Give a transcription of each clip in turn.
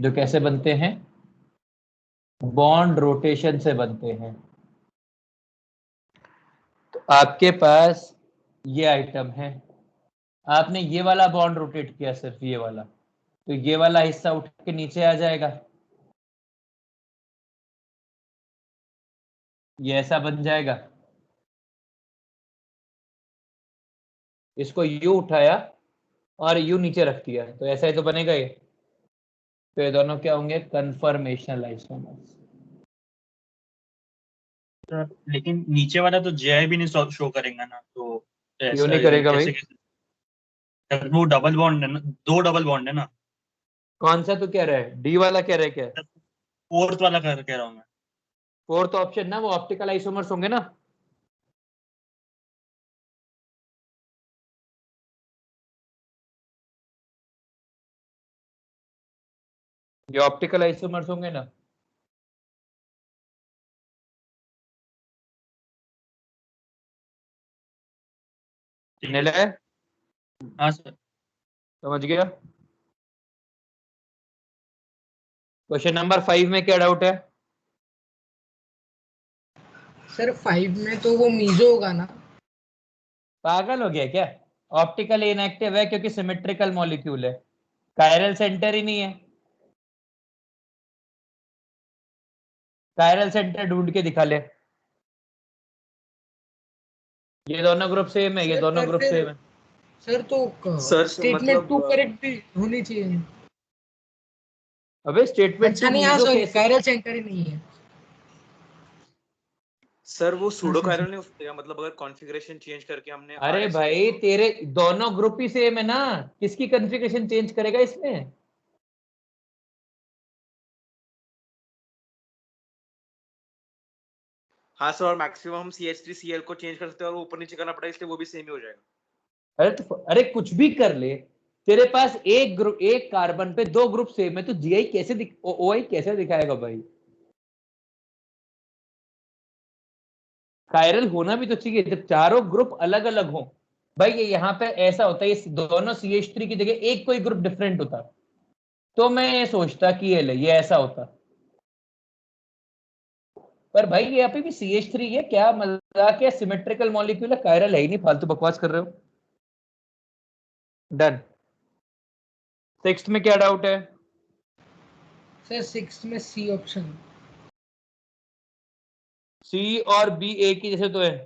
जो कैसे बनते हैं, बॉन्ड रोटेशन से बनते हैं। तो आपके पास ये आइटम है, आपने ये वाला बॉन्ड रोटेट किया, सिर्फ ये वाला, तो ये वाला हिस्सा उठ के नीचे आ जाएगा, ये ऐसा बन जाएगा। इसको यू उठाया और यू नीचे रख दिया, तो ऐसा ही तो बनेगा ये। तो ये दोनों क्या होंगे, कन्फर्मेशनल आइसोमर्स। लेकिन नीचे वाला तो जेआई भी नहीं शो करेगा ना, तो क्यों नहीं करेगा भाई? वो डबल बॉन्ड है ना, 2 डबल बॉन्ड है ना। कौन सा तू कह रहा है, डी वाला कह रहा है क्या? फोर्थ वाला कह रहा हूँ मैं। फोर्थ ऑप्शन ना, वो ऑप्टिकल आइसोमर्स होंगे ना। ये ऑप्टिकल आइसोमर्स होंगे ना। हाँ सर, समझ गया। क्वेश्चन नंबर 5 में क्या डाउट है? सर 5 में तो वो मीजो होगा ना। पागल हो गया क्या? ऑप्टिकल इनएक्टिव है क्योंकि सिमेट्रिकल मॉलिक्यूल है, कायरल सेंटर ही नहीं है। कायरल सेंटर ढूंढ के दिखा ले। ये दोनों ग्रुप सेम है, ये दोनों ग्रुप सेम है। सर तो सर स्टेटमेंट 2 मतलब करेक्ट भी होनी चाहिए। अबे स्टेटमेंट अच्छा 2 नहीं, हाँ मीजो सॉरी, कैसे? कायरल सेंटर ही नहीं है। सर वो सूडो अच्छा, कायरल नहीं हो सकता, मतलब अगर कॉन्फ़िगरेशन चेंज करके हमने अरे RS भाई तेरे दोनों ग्रुप ही सेम है ना, किसकी कॉन्फ़िगरेशन चेंज करेगा इसमें? हाँ सर, और मैक्सिमम हम CH3Cl को चेंज कर सकते हैं और वो ऊपर नीचे करना पड़ेगा, इसलिए वो भी सेम ही हो जाएगा। अरे कुछ भी कर ले, तेरे पास एक ग्रुप, एक कार्बन पे 2 ग्रुप सेम है, तो जीआई कैसे ओआई कैसे दिखाएगा भाई? कायरल होना भी तो चाहिए जब चारों ग्रुप अलग अलग हो। भाई ये यहाँ पे ऐसा होता है, ये दोनों CH3 की जगह एक कोई ग्रुप डिफरेंट होता तो मैं ये सोचता कि ये ऐसा होता, पर भाई ये यहाँ पे भी CH3 है, क्या मजाक है, सिमेट्रिकल मॉलिक्यूल है, कायरल है ही नहीं, फालतू बकवास कर रहे हो। डन। 6th में क्या डाउट है? सर 6 में सी ऑप्शन। सी और बी एक ही जैसे तो है।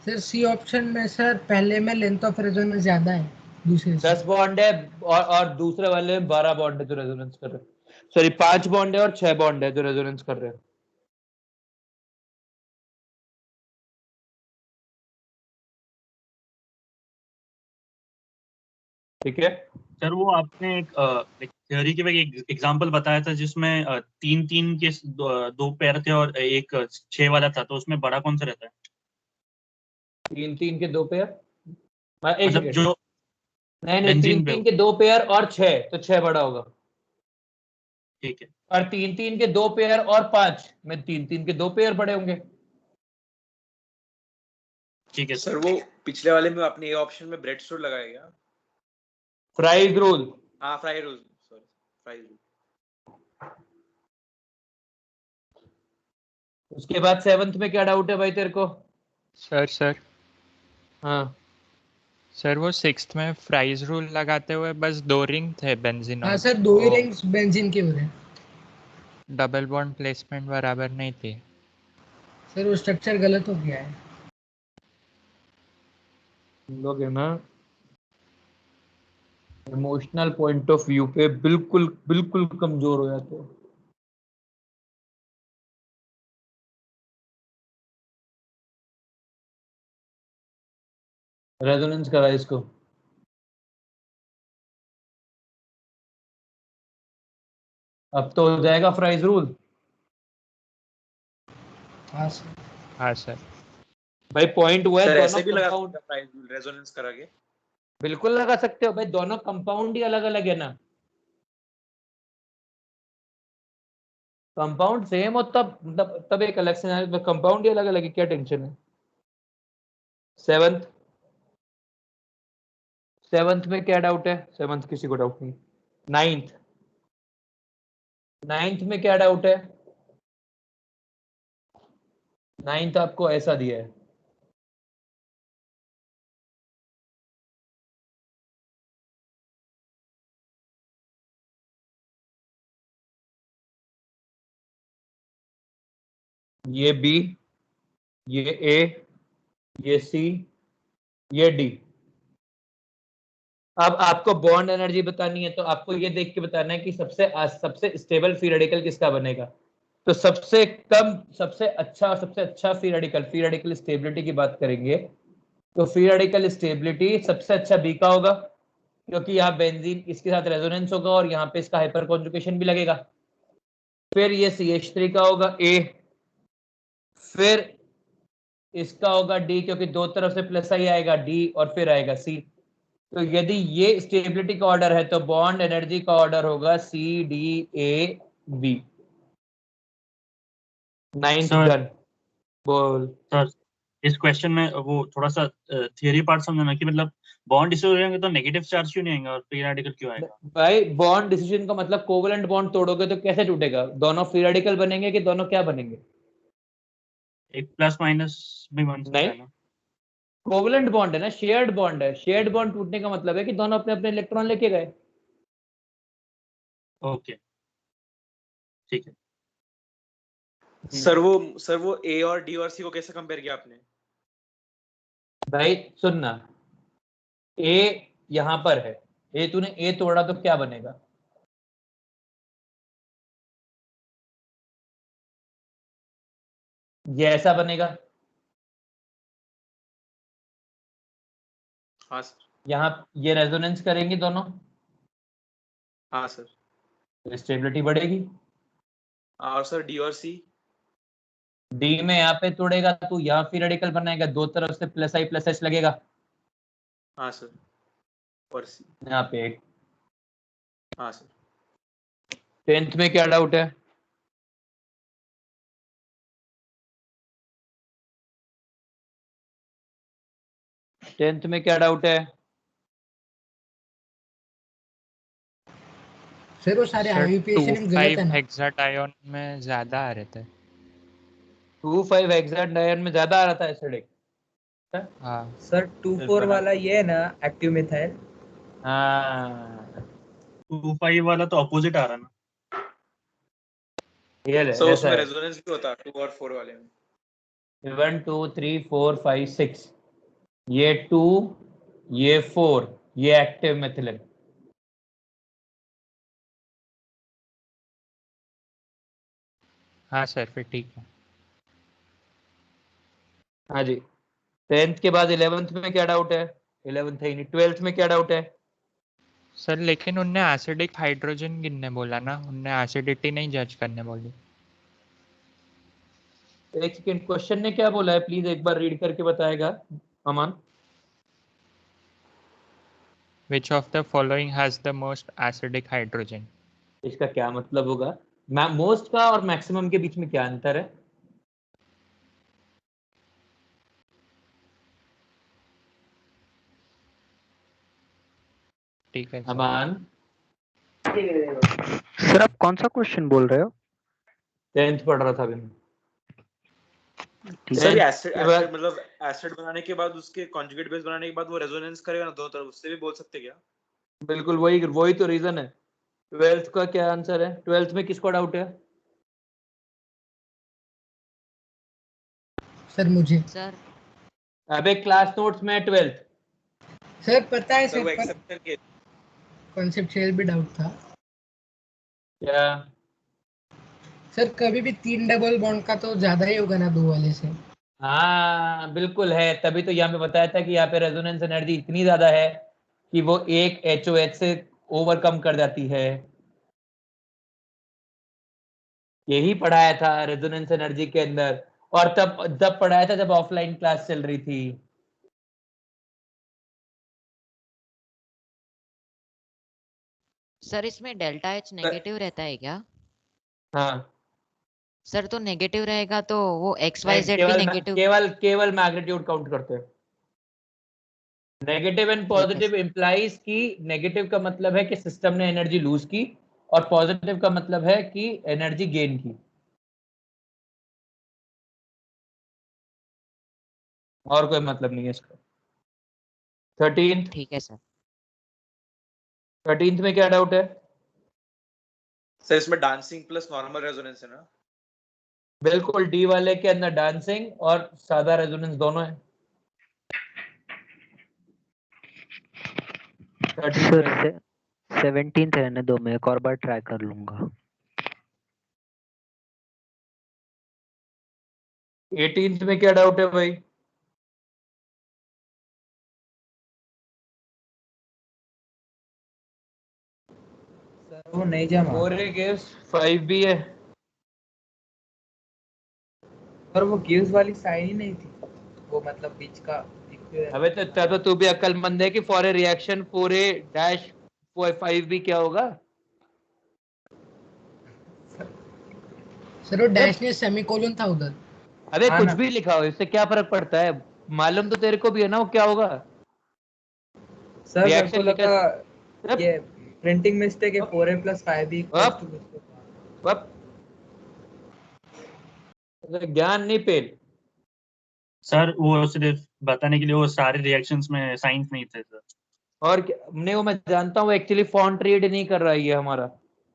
सर सी ऑप्शन में सर पहले में लेंथ ऑफ रेजोनेंस ज्यादा है दूसरे से। 10 बॉन्ड है और दूसरे वाले में 12 बॉन्ड है जो रेजोनेंस कर रहे हैं, सॉरी 5 बॉन्ड है और 6 बॉन्ड है जो रेजोनेंस कर रहे हैं। ठीक है सर वो आपने एक थ्योरी के में एक एग्जांपल बताया था जिसमें 3-3 के 2 पेयर थे और एक 6 वाला था, तो उसमें बड़ा कौन सा रहता है? 3-3 के 2 पेयर, एक मतलब सेकेंड, जो नहीं नहीं, बेंजीन 3-3 के 2 पेयर और 6, तो 6 बड़ा होगा। ठीक है। और 3-3 के 2 पेयर और 5 में 3-3 के 2 पेयर बड़े होंगे। ठीक है सर वो पिछले वाले में आपने ये ऑप्शन में ब्रेड स्टोर लगाया क्या? Fries rule. हाँ fry rule, sorry fry rule. उसके बाद 7th में क्या डाउट है भाई तेरे को? सर हाँ सर वो 6th में फ्राइज रूल लगाते हुए बस 2 रिंग थे बेंजीन हाँ और सर 2 ही रिंग्स बेंजीन के हो रहे हैं। डबल बॉन्ड प्लेसमेंट बराबर नहीं थी। सर वो स्ट्रक्चर गलत हो गया है। लोग है ना, इमोशनल पॉइंट ऑफ व्यू पे बिल्कुल बिल्कुल कमजोर हो जाते हो। रेजोनेंस करा इसको। अब तो हो जाएगा फ्राइज रूल। हाँ सर। हाँ सर। भाई पॉइंट हुआ है सर दोनों ऐसे भी लगा कंपाउंड, सकते हैं फ्राई रूल रेजोनेंस करा के। बिल्कुल लगा सकते हो भाई, दोनों कंपाउंड ही अलग अलग है ना। कंपाउंड सेम हो तब एक अलग से, कंपाउंड ही अलग अलग है, क्या टेंशन है। 7th 7th में क्या डाउट है? 7th किसी को डाउट नहीं। 9th में क्या डाउट है? 9th आपको ऐसा दिया है। ये बी, ये ए, ये सी, ये डी। अब आपको बॉन्ड एनर्जी बतानी है तो आपको ये देख के बताना है कि सबसे स्टेबल फ्री रेडिकल किसका बनेगा। तो सबसे कम, सबसे अच्छा फ्री रेडिकल स्टेबिलिटी की बात करेंगे तो फ्री रेडिकल स्टेबिलिटी सबसे अच्छा बी का होगा, क्योंकि यहाँ बेंजीन इसके साथ रेजोनेंस होगा और यहाँ पे इसका हाइपर कॉन्जुगेशन भी लगेगा। फिर ये CH3 का होगा ए, फिर इसका होगा डी, क्योंकि दो तरफ से प्लस आई आएगा डी, और फिर आएगा सी। तो यदि ये स्टेबिलिटी का ऑर्डर है तो बॉन्ड एनर्जी का ऑर्डर होगा CDAB। 9th sir done. बोल। सर इस क्वेश्चन में वो थोड़ा सा थियरी पार्ट समझना कि मतलब बॉन्ड इससे हो जाएंगे तो नेगेटिव चार्ज क्यों नहीं आएगा और फ्री रेडिकल क्यों आएगा? भाई बॉन्ड डिसीजन का मतलब कोवेलेंट बॉन्ड तोड़ोगे तो कैसे टूटेगा? दोनों फ्री रेडिकल बनेंगे कि दोनों क्या बनेंगे? एक प्लस माइनस भी बन सकता है नहीं, ना? कोवेलेंट बॉन्ड है ना, शेयर्ड बॉन्ड है। शेयर्ड बॉन्ड टूटने का मतलब है कि दोनों अपने अपने इलेक्ट्रॉन लेके गए। ओके ठीक है। सर वो ए और डी और सी को कैसे कंपेयर किया आपने? भाई सुनना, ए यहां पर है, ए तूने ए तोड़ा तो क्या बनेगा? ये ऐसा बनेगा। हाँ सर। यहाँ ये रेजोनेंस करेंगे दोनों, हाँ सर। तो स्टेबिलिटी बढ़ेगी। और सर डी और सी? डी में यहाँ पे तोड़ेगा तो यहाँ फ्री रेडिकल बनाएगा, दो तरफ से प्लस आई प्लस एच लगेगा। हाँ सर। और सी? यहाँ पे एक। हाँ सर। 10th में क्या डाउट है? टेंथ में क्या डाउट है? सर वो सारे आईयूपीएशन गलत है ना? हेक्साटायोन में ज्यादा आ रहे थे। 2,5 हेक्साडाइन में ज्यादा आ रहा था एसिडिक। हाँ सर 2,4 वाला ये है ना एक्टिव मिथाइल। हाँ 2,5 वाला तो ऑपोजिट आ रहा है ना? ये ले, सर ऐसा उसमें है। रेजोनेंस भी होता है 2 और 4 वाले में। 1 2 3 4 5 6, ये 2, ये 4, ये एक्टिव मेथिलिन। हाँ सर फिर ठीक है। हाँ जी। 10th के बाद 11th में क्या डाउट है? 11th है ही नहीं। 12th में क्या डाउट है? सर लेकिन उनने एसिडिक हाइड्रोजन गिनने बोला ना, उनने एसिडिटी नहीं जज करने बोली। एक सेकेंड, क्वेश्चन ने क्या बोला है प्लीज एक बार रीड करके बताएगा अमन। Which of the following has the most acidic hydrogen? इसका क्या मतलब होगा? मोस्ट का और मैक्सिमम के बीच में क्या अंतर है? ठीक है सर। अमन, सर आप कौन सा क्वेश्चन बोल रहे हो? 10th पढ़ रहा था अभी मैं। सर ये 10th एसिड के बाद एसिड मतलब एसिड बनाने के बाद उसके कॉन्जुगेट बेस बनाने के बाद वो रेजोनेंस करेगा ना दोनों तरफ, उससे भी बोल सकते क्या? बिल्कुल वही तो रीजन है। 12th का क्या आंसर है? 12th में किसको डाउट है? सर मुझे। सर अबे क्लास नोट्स में 12th। सर पता है सर वो सर, एक्सेप्ट करके कॉन्सेप्चुअल भी डाउट था। क्या? सर कभी भी 3 डबल बॉन्ड का तो ज्यादा ही होगा ना 2 वाले से। हाँ बिल्कुल है, तभी तो यहाँ पे बताया था कि यहाँ पे रेजोनेंस एनर्जी इतनी ज्यादा है कि वो एक HOH से ओवरकम कर जाती है। यही पढ़ाया था रेजोनेंस एनर्जी के अंदर, और तब जब पढ़ाया था जब ऑफलाइन क्लास चल रही थी। सर इसमें डेल्टा एच नेगेटिव रहता है क्या? हाँ सर तो नेगेटिव रहेगा तो वो एक्स वाई नहीं, जेड भी नेगेटिव। केवल मैग्नीट्यूड काउंट करते हैं, नेगेटिव एंड पॉजिटिव इंप्लाइज कि नेगेटिव का मतलब है कि सिस्टम ने एनर्जी लूज की और पॉजिटिव का मतलब है कि एनर्जी गेन की। और कोई मतलब नहीं है इसका। 13th ठीक है सर। 13th में क्या डाउट है? सर इसमें डांसिंग प्लस नॉर्मल रेजोनेंस है ना? बिल्कुल, डी वाले के अंदर डांसिंग और सादा रेजोनेंस दोनों है। 13th सर में 17th रहने दो, मैं एक और बार ट्राई कर लूंगा। 18th में क्या डाउट है भाई? सर वो नहीं जमा। 4a gives 5b है। पर वो गिव्स वाली साइन ही नहीं थी, वो मतलब बीच का अबे तो तू भी अक्लमंद है कि for a reaction 4a dash 5b क्या होगा? सर वो डैश नहीं सेमीकोलन था उधर। अबे हाँ कुछ ना। भी लिखा हो, इससे क्या फर्क पड़ता है? मालूम तो तेरे को भी है ना वो क्या होगा। सर मेरे रिएक्शन को लिखा लगा अब ये प्रिंटिंग मिस्टेक है, 4a + 5b अब ज्ञान नहीं पेल। सर वो सिर्फ बताने के लिए, वो सारे रिएक्शंस में साइंस नहीं थे सर। और नहीं, वो मैं जानता हूँ एक्चुअली फॉन्ट रीड नहीं कर रहा है ये हमारा,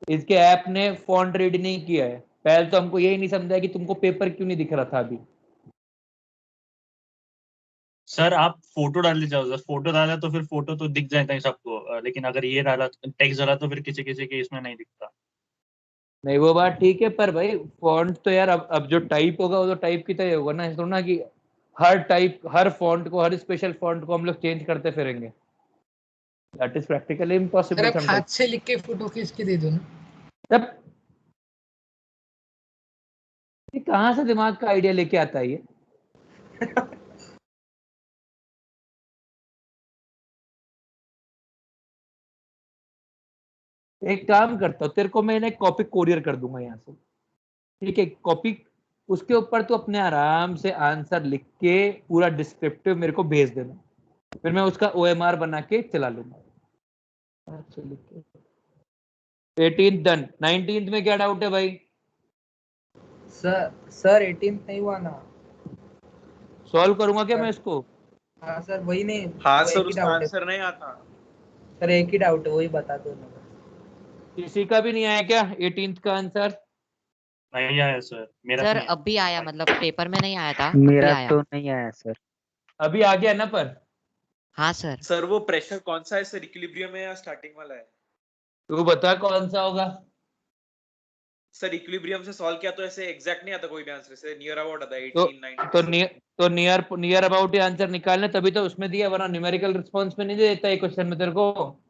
इसके ऐप ने फॉन्ट रीड नहीं किया है। पहले तो हमको यही नहीं समझा कि तुमको पेपर क्यों नहीं दिख रहा था अभी। सर आप फोटो डाल जाओ सर, फोटो डाला तो फिर फोटो तो दिख जाता है सबको, लेकिन अगर ये डाला टेक्स्ट डाला तो फिर किसी किसी के इसमें नहीं दिखता। नहीं वो बात ठीक है, पर भाई फॉन्ट तो यार अब जो टाइप होगा वो तो टाइप की तरह होगा ना, ऐसा थोड़ा ना कि हर टाइप हर फॉन्ट को हर स्पेशल फॉन्ट को हम लोग चेंज करते फिरेंगे। That is practically sir impossible आप हाथ समटाइम्स। से लिख के फोटो खींच के दे दो ना। तब ये कहाँ से दिमाग का आइडिया लेके आता है ये? एक काम करता हूँ, तेरे को मैं एक कॉपी कोरियर कर दूंगा यहाँ से, ठीक है? कॉपी, उसके ऊपर तू अपने आराम से आंसर लिख के पूरा डिस्क्रिप्टिव मेरे को भेज देना, फिर मैं उसका OMR बना के चला लूंगा। अच्छा लिख के 18th डन। 19th में क्या डाउट है भाई? सर 18th नहीं हुआ ना। सॉल्व करूंगा क्या सर, मैं इसको? हाँ सर वही नहीं, हाँ वो सर एक ही उसका डाउट है आंसर नहीं आता। सर, एक ही डाउट है, वही बता दो ना। किसी का भी नहीं आया क्या 18th का आंसर? नहीं आया सर, मेरा सर तो नहीं आया। अभी आया, मतलब पेपर में नहीं आया था, अभी मेरा आया। तो नहीं आया सर। अभी आ गया ना? पर हाँ सर। सर वो प्रेशर कौन सा है सर, इक्विलिब्रियम है या स्टार्टिंग वाला है? तू बता कौन सा होगा। सर इक्विलिब्रियम से सॉल्व किया तो ऐसे एग्जैक्ट नहीं आता कोई भी आंसर, से नियर अबाउट आता है तो 18 तो 19। नियर अबाउट ही आंसर निकालने, तभी तो उसमें दिया, वरना न्यूमेरिकल रिस्पॉन्स में नहीं दे देता है क्वेश्चन में तेरे को।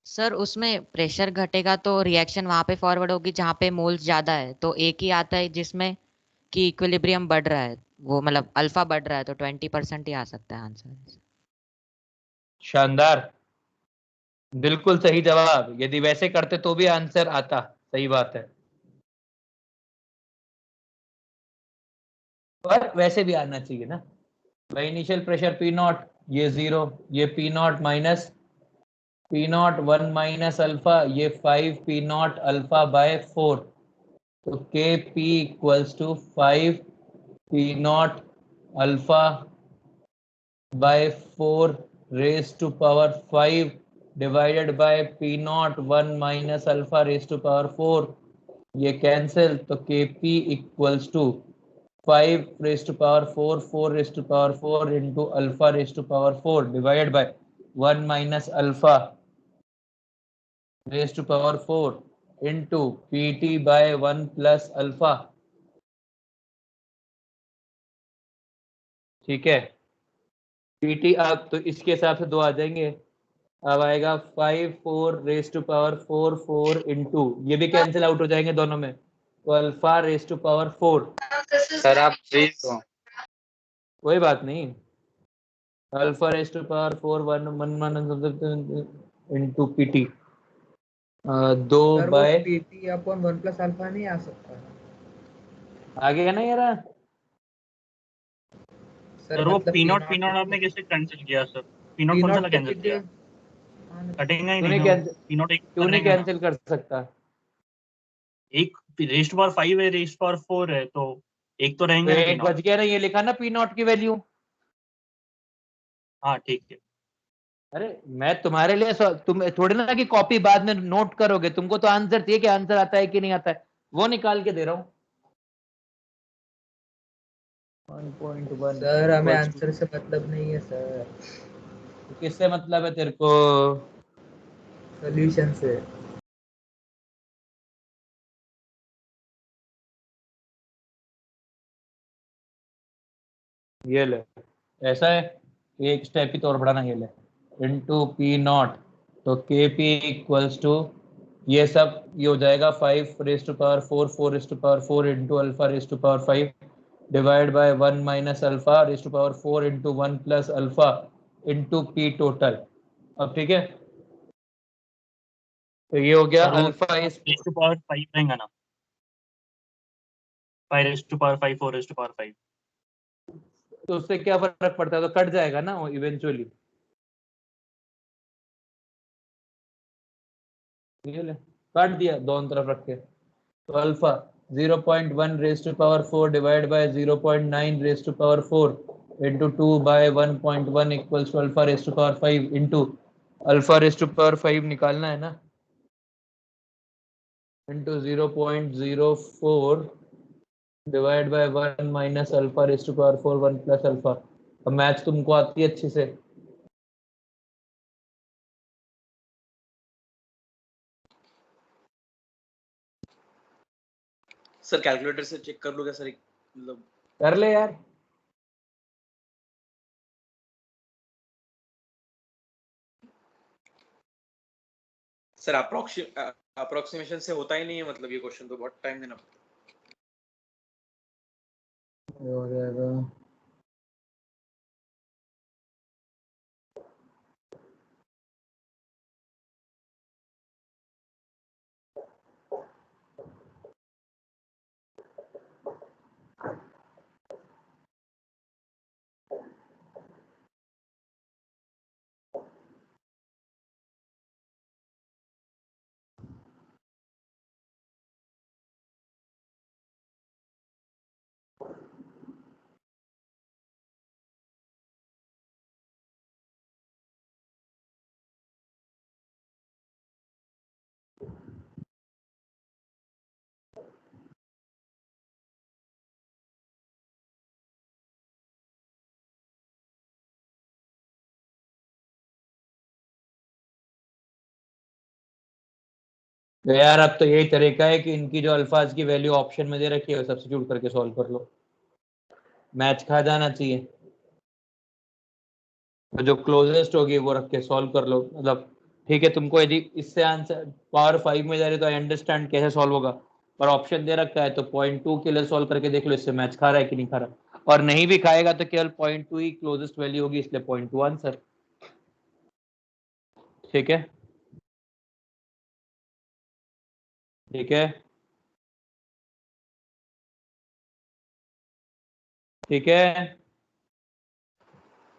सर उसमें प्रेशर घटेगा तो रिएक्शन वहां पे फॉरवर्ड होगी जहाँ पे मोल्स ज्यादा है, तो एक ही आता है जिसमें कि इक्विलिब्रियम बढ़ रहा है, वो मतलब अल्फा बढ़ रहा है, तो 20% ही आ सकता है आंसर। शानदार, बिल्कुल सही जवाब। यदि वैसे करते तो भी आंसर आता। सही बात है, पर वैसे भी आना चाहिए ना भाई। इनिशियल प्रेशर P0, ये 0, ये P0 minus P0 1 minus alpha, ये 5 P0 अल्फा बाय 4, तो Kp equals to 5 P0 alpha by 4 raise to power 5 divided by P0 1 minus alpha raise to power 4, ये कैंसिल, तो Kp equals to 5 raise to power 4 4 raise to power 4 into alpha raise to power 4 divided by 1 minus alpha raise to power 4 into Pt by 1 plus alpha. ठीक है, Pt अब तो इसके हिसाब से दो आ जाएंगे। अब आएगा 5 4 रेज टू पावर 4 4 इंटू, ये भी कैंसिल आउट हो जाएंगे दोनों में, तो alpha raise to power 4। Sir आप प्लीज दो। कोई बात नहीं, alpha raise to power 4 1 into Pt 2 sir वो बाय, PT/1 + अल्फा नहीं आ सकता। आ गया ना यार? सर वो मतलब पी नॉट P0 आपने कैसे कैंसिल किया सर? पी नॉट कौन सा P0 तो कैंसिल किया? कटेगा ही क्यों नहीं नहीं ना, कैंसिल, पी नॉट एक क्यों नहीं रहेगा ना। कैंसिल कर सकता? एक रेस्ट पावर 5 है, रेस्ट पावर 4 है, तो एक तो तो रहेंगे ना पी एक नॉट। बच गया ना, ये लिखा ना पी नॉट की वैल्यू। हाँ ठीक है। अरे मैं तुम्हारे लिए तुम थोड़ी ना कि कॉपी बाद में नोट करोगे, तुमको तो आंसर चाहिए कि आंसर आता है कि नहीं आता है, वो निकाल के दे रहा हूँ। 1.1 सर हमें equals to, आंसर से मतलब नहीं है सर, किससे मतलब है तेरे को? सॉल्यूशन से। ये ले, ऐसा है, एक स्टेप ही तो और बढ़ाना, ये ले इनटू पी नॉट, तो के पी इक्वल्स टू ये सब ये हो जाएगा 5 raise to power 4 4 raise to power 4 into alpha raise to power 5 divide by 1 minus alpha raise to power 4 into 1 plus alpha into P total. अब ठीक है, तो ये हो गया सर वो अल्फा इज, रेस्ट पावर 5 रहेगा ना, 5 raised to power 5 4 raised to power 5। तो उससे क्या फर्क पड़ता है, तो कट जाएगा ना इवेंचुअली। काट दिया दोनों तरफ रख के, तो alpha 0.1 raise to power 4 divide by 0.9 raise to power 4 into 2 by 1.1 equals to alpha raise to power 5 into alpha raise to power 5 निकालना है ना, into 0.04 divide by 1 minus alpha raise to power 4 1 plus alpha. अब maths तुमको आती है अच्छी से? Sir calculator से चेक कर लो क्या सर, मतलब कर ले यार। सर अप्रोक्सीमेशन से होता ही नहीं है, मतलब ये क्वेश्चन तो बहुत टाइम देना पड़ता है। हो जाएगा तो यार, अब तो यही तरीका है कि इनकी जो अल्फाज की वैल्यू ऑप्शन में दे रखी है वो सब्स्टिट्यूट करके सॉल्व कर लो, मैच खा जाना चाहिए। तो जो क्लोजेस्ट होगी वो रख के सॉल्व कर लो, मतलब ठीक है। तुमको यदि इससे आंसर पावर 5 में जा रही तो आई अंडरस्टैंड कैसे सॉल्व होगा, पर ऑप्शन दे रखा है तो 0.2 के लिए सॉल्व करके देख लो इससे मैच खा रहा है कि नहीं खा रहा, और नहीं भी खाएगा तो केवल 0.2 ही क्लोजेस्ट वैल्यू होगी, इसलिए 0.2 आंसर। ठीक है, ठीक है, ठीक है।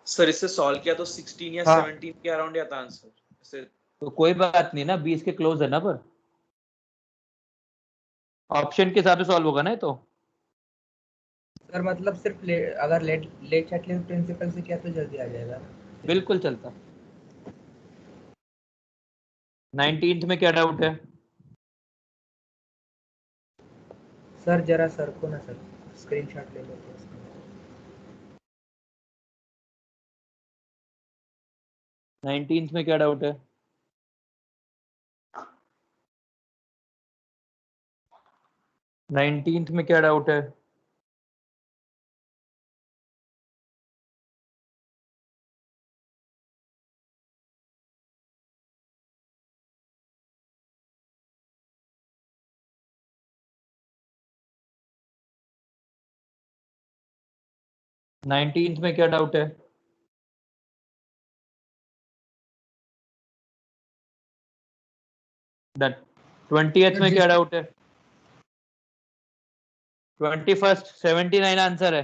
सर इससे सॉल्व किया तो 16 या हाँ 17 के अराउंड आता आंसर इससे। तो कोई बात नहीं ना, 20 के क्लोज है ना, पर ऑप्शन के हिसाब से सॉल्व होगा ना ये तो। सर मतलब सिर्फ अगर लेट चैटलिन प्रिंसिपल से किया तो जल्दी आ जाएगा। बिल्कुल चलता। 19th में क्या डाउट है? सर जरा सर को ना सर स्क्रीनशॉट ले लेते हैं इसका। 19th में क्या डाउट है? 19th में क्या डाउट है? नाइनटीन्थ में क्या डाउट है? डन। 20th में क्या डाउट है? 21st 79 आंसर है।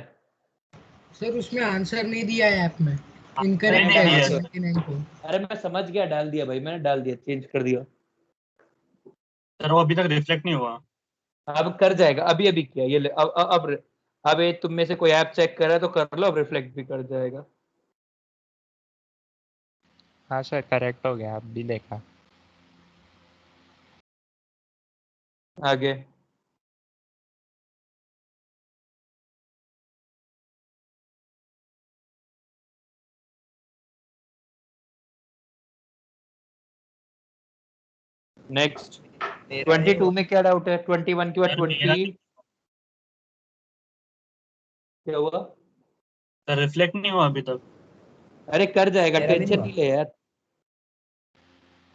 सर उसमें आंसर नहीं दिया है ऐप में, नहीं इनकरेक्ट दिया है सर। 79 को। अरे मैं समझ गया, डाल दिया भाई, मैंने डाल दिया, चेंज कर दिया। सर वो अभी तक रिफ्लेक्ट नहीं हुआ। अब कर जाएगा, अभी अभी किया ये ले, अब ये तुम में से कोई ऐप चेक कर रहा है तो कर लो, अब रिफ्लेक्ट भी कर जाएगा। हाँ सर करेक्ट हो गया, आप भी देखा। आगे नेक्स्ट। मेरा 22 में क्या डाउट है? 21 के बाद सर मेरा 20 क्या हुआ? सर रिफ्लेक्ट नहीं हुआ अभी तक। अरे कर जाएगा, मेरा भी नहीं टेंशन हुआ। नहीं ले यार।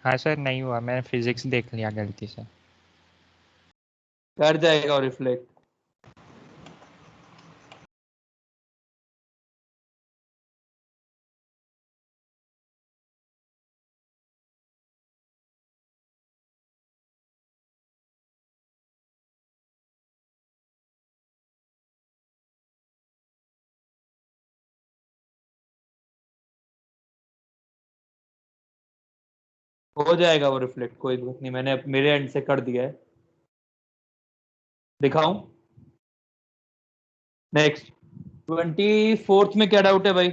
हाँ सर नहीं हुआ, मैंने फिजिक्स देख लिया गलती से। कर जाएगा और रिफ्लेक्ट। हो जाएगा वो रिफ्लेक्ट, कोई बात नहीं, मैंने मेरे एंड से कर दिया है। दिखाऊं? नेक्स्ट 24 में क्या डाउट है भाई?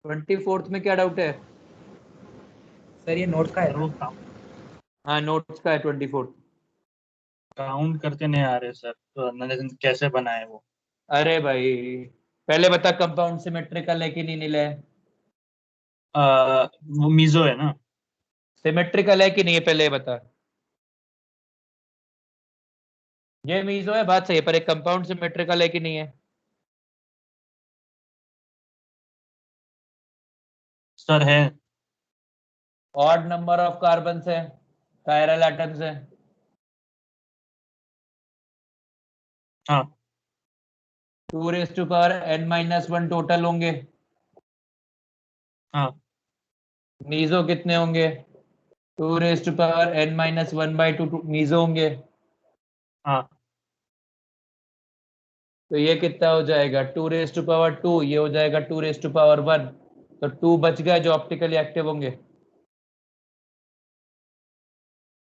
24 में क्या डाउट है? सर ये नोट्स का है सर ना? वो हाँ नोट्स का है 24। काउंट करते नहीं आ रहे सर, तो एनालिसिस कैसे बनाए वो। अरे भाई पहले बता, कंपाउंड सिमेट्रिकल है कि नहीं नीले? वो मीजो है ना। सिमेट्रिकल है कि नहीं है पहले ये बता। ये मीजो है, बात सही है, पर एक कंपाउंड सिमेट्रिकल है कि नहीं है? सर है। ऑड नंबर ऑफ कार्बन है, कायरल एटम्स है। हाँ 2n-1 टोटल होंगे। हाँ मीजो कितने होंगे? 2n-1/2 मीजो होंगे। हाँ। तो ये कितना हो जाएगा? 2^2, ये हो जाएगा 2^1। तो 2 बच गए जो ऑप्टिकली एक्टिव होंगे।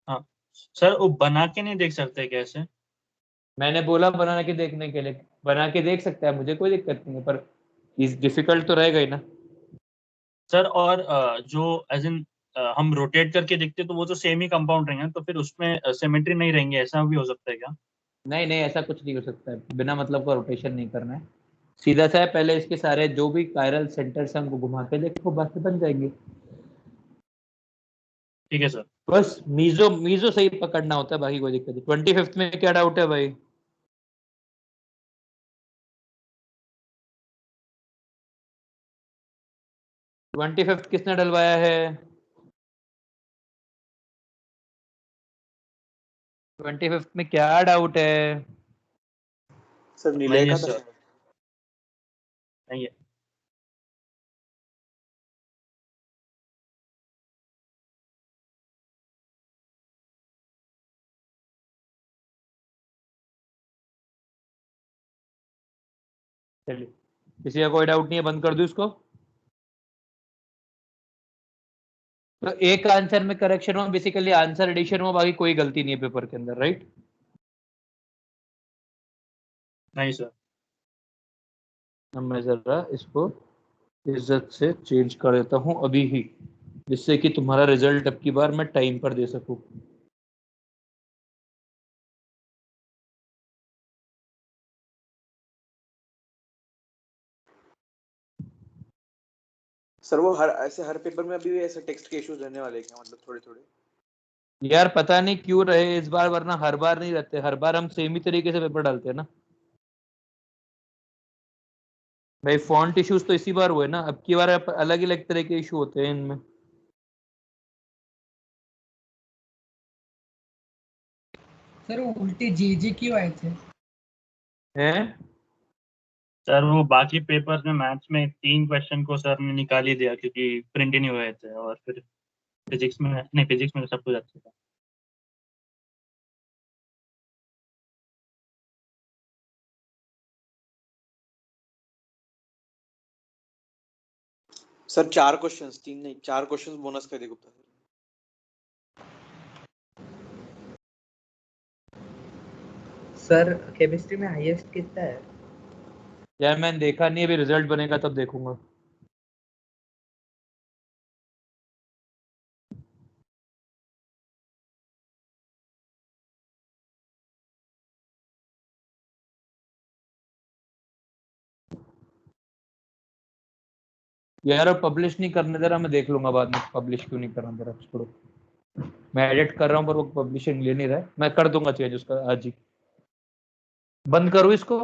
हाँ सर वो बना के नहीं देख सकते कैसे। मैंने बोला बना के देखने के लिए, बना के देख सकता है, मुझे कोई दिक्कत नहीं है, पर इस डिफिकल्ट तो रहेगा ही ना। सर और जो एज इन हम रोटेट करके देखते तो वो तो सेम ही कंपाउंड रहेंगे, तो फिर उसमें सिमेट्री नहीं रहेंगे, ऐसा भी हो सकता है क्या। नहीं नहीं, ऐसा कुछ नहीं हो सकता है, बिना मतलब का रोटेशन नहीं करना है। सीधा सा है, पहले इसके सारे जो भी कायरल सेंटर्स हैं उनको घुमा के देखो, बस बन जाएंगे। ठीक है सर। बस मीजो मीजो सही पकड़ना होता है, बाकी कोई दिक्कत नहीं। 25 में क्या डाउट है भाई? 25 किसने डलवाया है? 25 में क्या डाउट है? सर नीले नहीं है का था सर, शायद। नहीं है। चलिए, किसी का कोई डाउट नहीं है, बंद कर दूं इसको? तो एक आंसर में करेक्शन हो, बेसिकली आंसर एडिशन हो, बाकी कोई गलती नहीं है पेपर के अंदर, राइट? नहीं सर। अब मैं जरा इसको इज्जत से चेंज कर देता हूं अभी ही, जिससे कि तुम्हारा रिजल्ट अब की बार मैं टाइम पर दे सकूं। सर वो हर पेपर में अभी भी ऐसे टेक्स्ट के इश्यूज रहने वाले हैं क्या, मतलब थोड़े थोड़े? यार पता नहीं क्यों रहे इस बार, वरना हर बार नहीं रहते, हर बार हम सेम ही तरीके से पेपर डालते हैं ना भाई। फॉन्ट इश्यूज तो इसी बार हुए ना, अब की बार अलग अलग तरह के इशू होते हैं इनमें। सर वो उल्टी जी क्यों आए थे? हैं? सर वो बाकी पेपर्स में मैथ्स में 3 क्वेश्चन को सर ने निकाल ही दिया क्योंकि प्रिंट ही नहीं हुए थे, और फिर फिजिक्स में नहीं, फिजिक्स में तो सब कुछ अच्छा था। सर 4 क्वेश्चंस, 3 नहीं 4 क्वेश्चंस बोनस कर दे गुप्ता सर केमिस्ट्री में हाईएस्ट कितना है? यार मैंने देखा नहीं, अभी रिजल्ट बनेगा तब देखूंगा। यार अब पब्लिश नहीं करने दे रहा, मैं देख लूंगा बाद में पब्लिश क्यों नहीं करना दे रहा। छोड़ो, मैं एडिट कर रहा हूँ पर वो पब्लिशिंग ले नहीं रहा है। मैं कर दूंगा चेंज उसका आज ही। बंद करूँ इसको।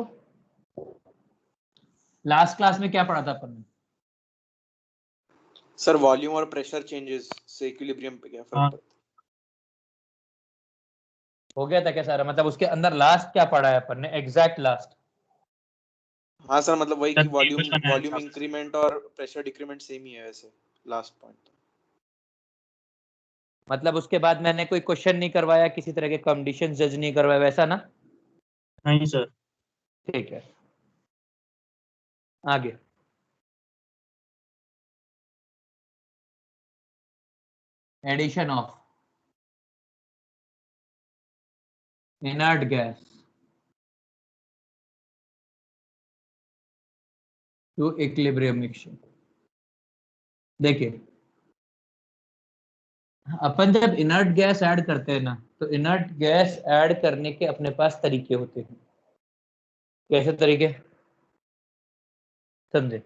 लास्ट क्लास में क्या पढ़ा था अपन ने? सर वॉल्यूम और प्रेशर चेंजेस से इक्विलिब्रियम पे क्या फर्क हाँ। पड़ता है? हो गया था क्या सारा? मतलब उसके अंदर लास्ट क्या पढ़ा है अपन ने, एग्जैक्ट लास्ट? हाँ सर, मतलब वही सर कि ये क्वेश्चन है वॉल्यूम अच्छा। इंक्रीमेंट और प्रेशर डिक्रीमेंट सेम ही है वैसे लास्ट पॉइंट। मतलब उसके बाद मैंने कोई क्वेश्चन नहीं करवाया, किसी तरह के कंडीशन जज नहीं करवाया, वैसा ना? नहीं सर। ठीक है, आगे। Addition of inert gas to equilibrium mixture. देखिए, अपन जब इनर्ट गैस ऐड करते हैं ना, तो इनर्ट गैस ऐड करने के अपने पास तरीके होते हैं। कैसे तरीके? समझे?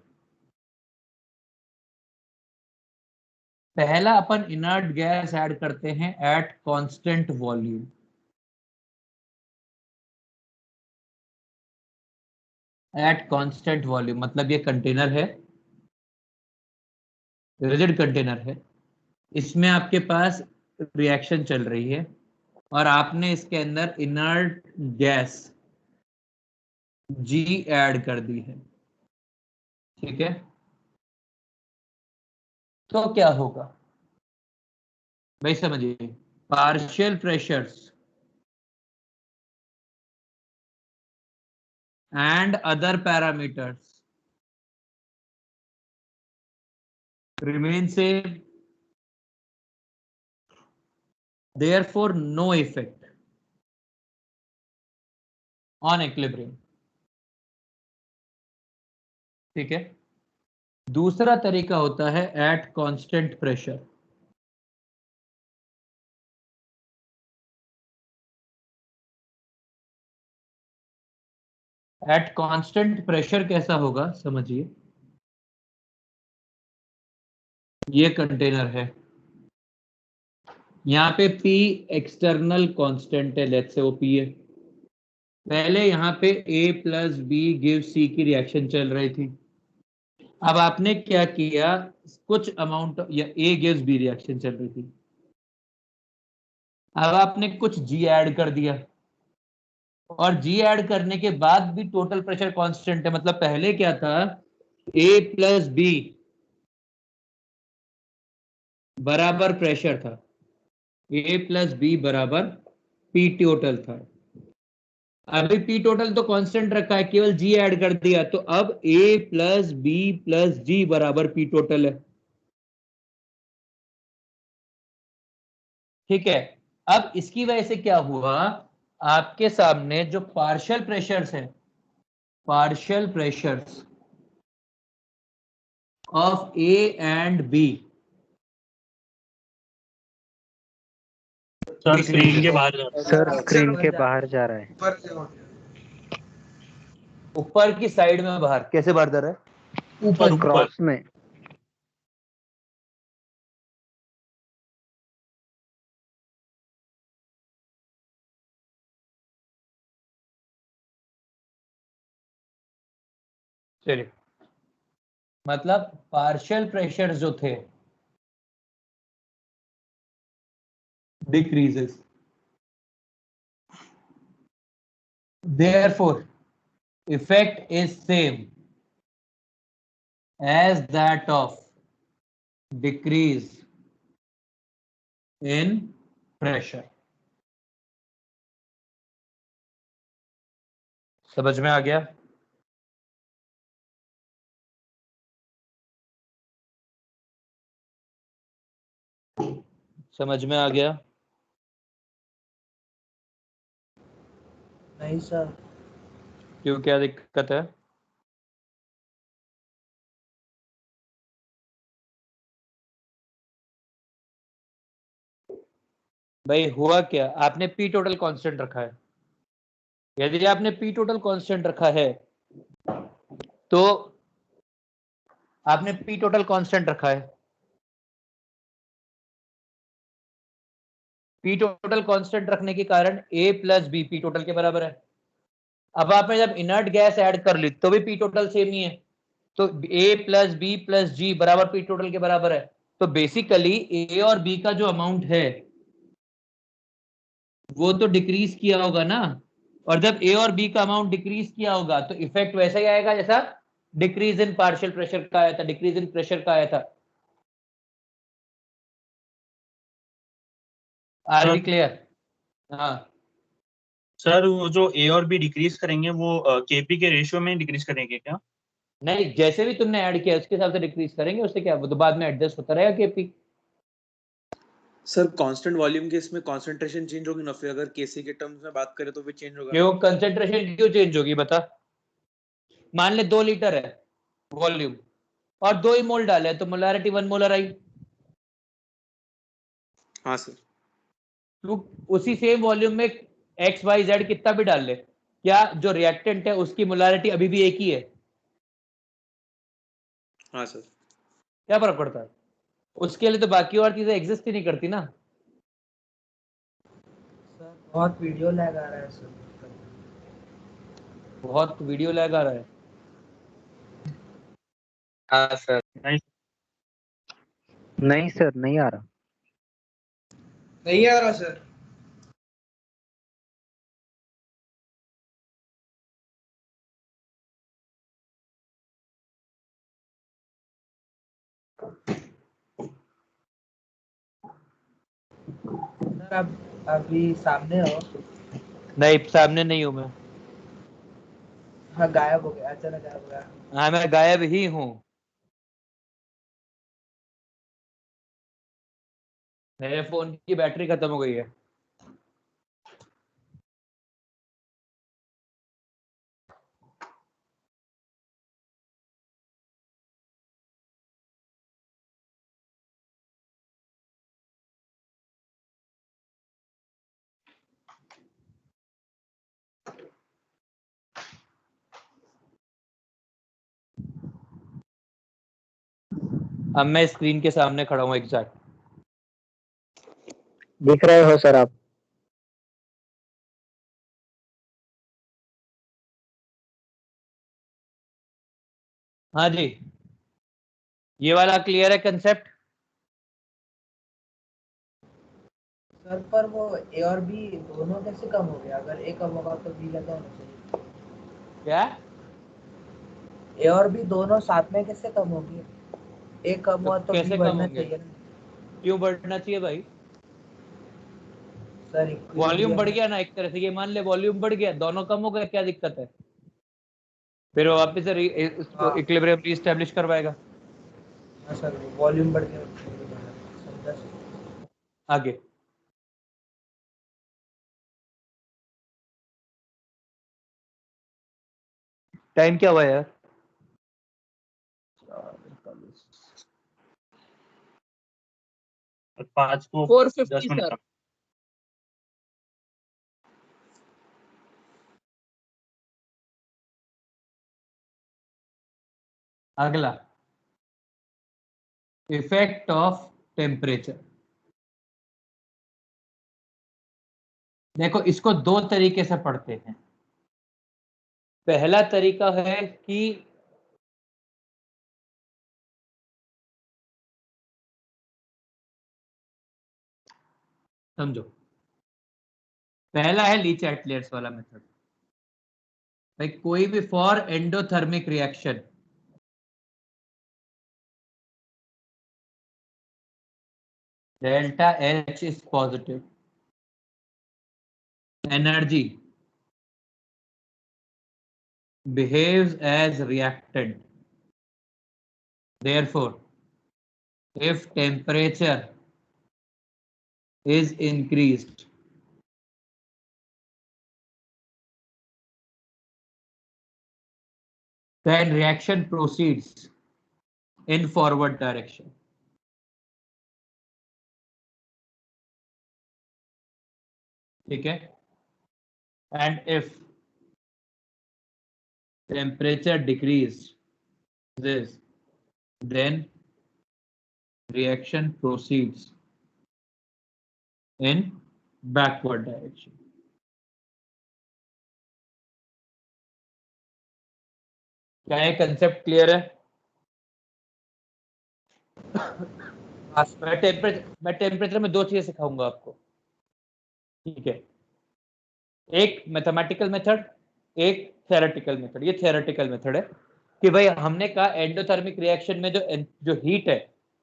पहला, अपन इनर्ट गैस ऐड करते हैं at constant volume. At constant volume मतलब ये कंटेनर है, रिजिड कंटेनर है, इसमें आपके पास रिएक्शन चल रही है और आपने इसके अंदर इनर्ट गैस जी ऐड कर दी है। ठीक है, तो क्या होगा भाई समझिए। Partial pressures and other parameters remain same, therefore no effect on equilibrium। ठीक है, दूसरा तरीका होता है at constant pressure. At constant pressure कैसा होगा समझिए, ये कंटेनर है, यहाँ पे P एक्सटर्नल कांस्टेंट है, लेट्स से वो P है। पहले यहाँ पे A plus B give C की रिएक्शन चल रही थी। अब आपने क्या किया, कुछ अमाउंट या A गिव्स B रिएक्शन चल रही थी, अब आपने कुछ G ऐड कर दिया और G ऐड करने के बाद भी टोटल प्रेशर कांस्टेंट है। मतलब पहले क्या था, A प्लस बी बराबर प्रेशर था, A प्लस बी बराबर P टोटल था। अभी P टोटल तो कांस्टेंट रखा है, केवल G ऐड कर दिया, तो अब A plus B plus G बराबर P टोटल है। ठीक है, अब इसकी वजह से क्या हुआ, आपके सामने जो पार्शियल प्रेशर्स हैं, partial pressures of A and B sir screen के बाहर जा रहा है। सर स्क्रीन के बाहर जा रहा है। ऊपर की साइड में बाहर, कैसे बाहर जा रहा है? ऊपर ऊपर। क्रॉस में। चलिए, मतलब पार्शियल प्रेशर जो थे decreases, therefore effect is same as that of decrease in pressure। समझ में आ गया? समझ में आ गया? नहीं सर। क्यों, क्या दिक्कत है? भाई हुआ क्या, आपने पी टोटल कांस्टेंट रखा है। यदि आपने पी टोटल कांस्टेंट रखा है तो आपने पी टोटल कांस्टेंट रखा है, पी टोटल कांस्टेंट रखने के कारण ए प्लस बी पी टोटल के बराबर है। अब आपने जब इनर्ट गैस ऐड कर ली तो भी पी टोटल सेम ही है, तो ए प्लस बी प्लस जी बराबर पी टोटल के बराबर है। तो बेसिकली ए और बी का जो अमाउंट है वो तो डिक्रीज किया होगा ना, और जब ए और बी का अमाउंट डिक्रीज किया होगा तो इफेक्ट वैसा ही आएगा जैसा डिक्रीज इन पार्शियल प्रेशर का आया था, डिक्रीज इन प्रेशर का आया था। Are we clear? हाँ सर वो जो ए और बी डिक्रीज करेंगे वो केपी के रेशियो में डिक्रीज करेंगे क्या? नहीं, जैसे भी तुमने ऐड किया उसके हिसाब से डिक्रीज करेंगे, उससे क्या, वो तो बाद में एडजस्ट होता रहेगा केपी। सर कांस्टेंट वॉल्यूम के इसमें कंसंट्रेशन चेंज होगी ना, फिर अगर केसी के टर्म्स में बात करें तो भी चेंज होगा। क्यों कंसेंट्रेशन क्यों चेंज होगी बता? मान ले 2 लीटर है वॉल्यूम और 2 ही मोल डाले तो मोलारिटी 1 मोलर आई। हाँ सर। तू उसी सेम वॉल्यूम में एक्स वाई जेड कितना भी डाल ले, क्या जो रिएक्टेंट है उसकी मोलारिटी अभी भी एक ही है? हाँ सर। क्या फर्क पड़ता है? उसके लिए तो बाकी और चीजें एग्जिस्ट ही नहीं करती ना। सर बहुत वीडियो लैग आ रहा है सर। बहुत वीडियो लैग आ रहा है। हाँ सर। नहीं नहीं सर, नहीं आ रहा। नहीं आ रहा सर। सर अब अभी सामने हो? नहीं, सामने नहीं हूं मैं। हाँ गायब हो गया, अचानक गायब हो गया। हाँ मैं गायब ही हूँ। मेरे फोन की बैटरी खत्म हो गई है। अब मैं स्क्रीन के सामने खड़ा हूँ एग्जैक्ट। दिख रहे हो सर आप? हाँ जी, ये वाला क्लियर है कंसेप्ट? सर पर वो ए और बी दोनों कैसे कम हो गया? अगर ए कम होगा तो बी लगा होना चाहिए। क्या? ए और बी दोनों साथ में कैसे कम होगी? ए कम हुआ तो बी कैसे कम बढ़ना होंगे? चाहिए ना। क्यों बढ़ना चाहिए भाई? सर वॉल्यूम बढ़ इक्विलिब्रियम गया ना एक तरह से, ये मान ले वॉल्यूम बढ़ गया, दोनों कम हो गए, क्या दिक्कत है? फिर वो वापस से हाँ। इक्विलिब्रियम रीस्टैब्लिश करवाएगा। हाँ सर वॉल्यूम बढ़ गया, समझा सर। आगे टाइम क्या हुआ यार? 5 को 450 10 मिनट सर। कम। अगला इफेक्ट ऑफ टेम्परेचर। देखो इसको 2 तरीके से पढ़ते हैं। पहला तरीका है कि समझो, पहला है ली चैटलियर्स वाला मेथड। भाई कोई भी for endothermic reaction delta H is positive, energy behaves as reactant. Therefore, if temperature is increased, then reaction proceeds in forward direction. ठीक है? And if temperature decreases, then reaction proceeds in backward direction. क्या ये concept clear है? मैं temperature में दो चीजें सिखाऊंगा आपको, ठीक है? एक मैथमेटिकल मेथड, एक थ्योरेटिकल मेथड। ये थ्योरेटिकल मेथड है कि भाई हमने कहा एंडोथर्मिक रिएक्शन में जो हीट है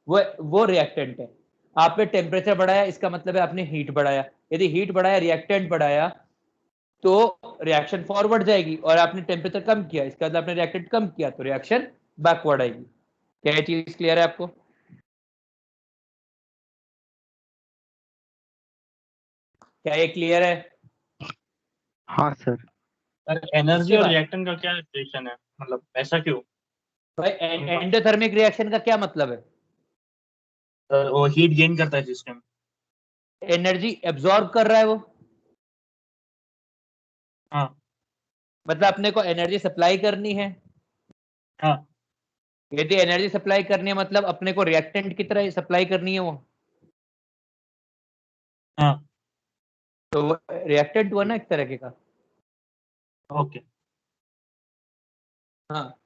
वो रिएक्टेंट है। आपने टेम्परेचर बढ़ाया, इसका मतलब है आपने हीट बढ़ाया। यदि हीट बढ़ाया, रिएक्टेंट बढ़ाया, तो रिएक्शन फॉरवर्ड जाएगी, और आपने टेम्परेचर कम किया, इसका मतलब आपने रिएक्टेंट कम किया, तो रिएक्शन बैकवर्ड आएगी। क्या ये चीज क्लियर है आपको? क्या ये क्लियर है? हाँ सर। एनर्जी और रिएक्टेंट का क्या रिलेशन है, मतलब ऐसा क्यों? भाई एंडोथर्मिक रिएक्शन का क्या मतलब है? वो हीट गेन करता है सिस्टम, एनर्जी एब्जॉर्ब कर रहा है वो। हाँ मतलब अपने को एनर्जी सप्लाई करनी है। हाँ यदि एनर्जी सप्लाई करनी है, मतलब अपने को रिएक्टेंट की तरह सप्लाई करनी है वो, हाँ तो रिएक्टेंट हुआ ना एक तरह का। ओके। हाँ,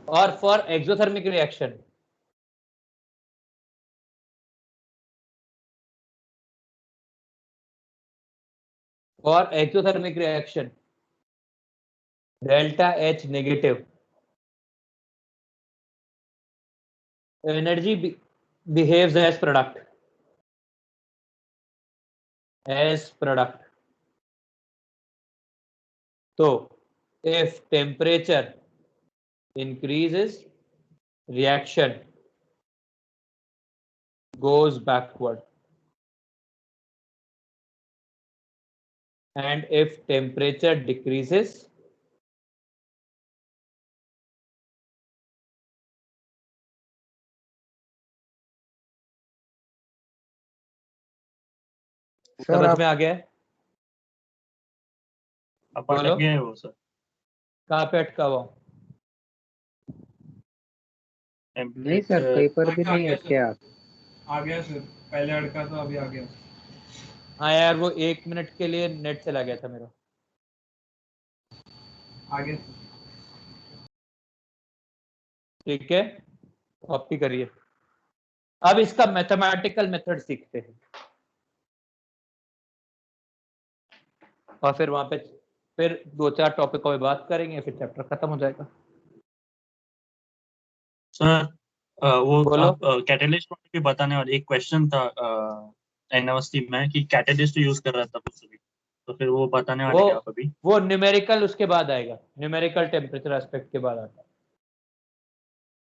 और for exothermic reaction, for exothermic reaction delta H negative, energy behaves as product, so if temperature increases, reaction goes backward, and if temperature decreases, समझ में आ गया? अब बोलो। अटक गए हैं वो सर। कहाँ पे अटका हुआ? नहीं सर, पेपर भी नहीं अटके आप। आ गया सर, पहले अटका था, अभी आ गया। हाँ यार, वो 1 मिनट के लिए नेट चला गया था मेरा। आ गया। ठीक है, कॉपी करिए। अब इसका मैथमेटिकल मेथड सीखते हैं, और फिर वहां पे फिर 2-4 टॉपिकों पे बात करेंगे, फिर चैप्टर खत्म हो जाएगा। सर वो बोलो। आप कैटलिस्ट भी बताने वाले, एक क्वेश्चन था यूनिवर्सिटी में कि कैटलिस्ट यूज कर रहा था कुछ भी, तो फिर वो बताने वाले क्या आप अभी? वो न्यूमेरिकल उसके बाद आएगा, न्यूमेरिकल टेम्परेचर एस्पेक्ट के बाद आता है।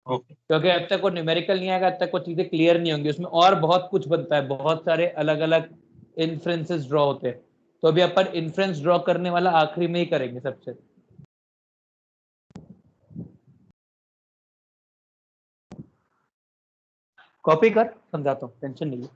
ओके। क्योंकि अब तक वो न्यूमेरिकल नहीं आएगा, अब तक वो चीजें क्लियर नहीं होंगी, उसमें और बहुत कुछ बनता है, बहुत सारे अलग अलग इन्फ्रेंसेस ड्रॉ होते हैं। तो अभी अपन इन्फ्रेंस ड्रॉ करने वाला आखिरी में ही करेंगे सबसे। कॉपी कर, समझाता हूँ, टेंशन नहीं है।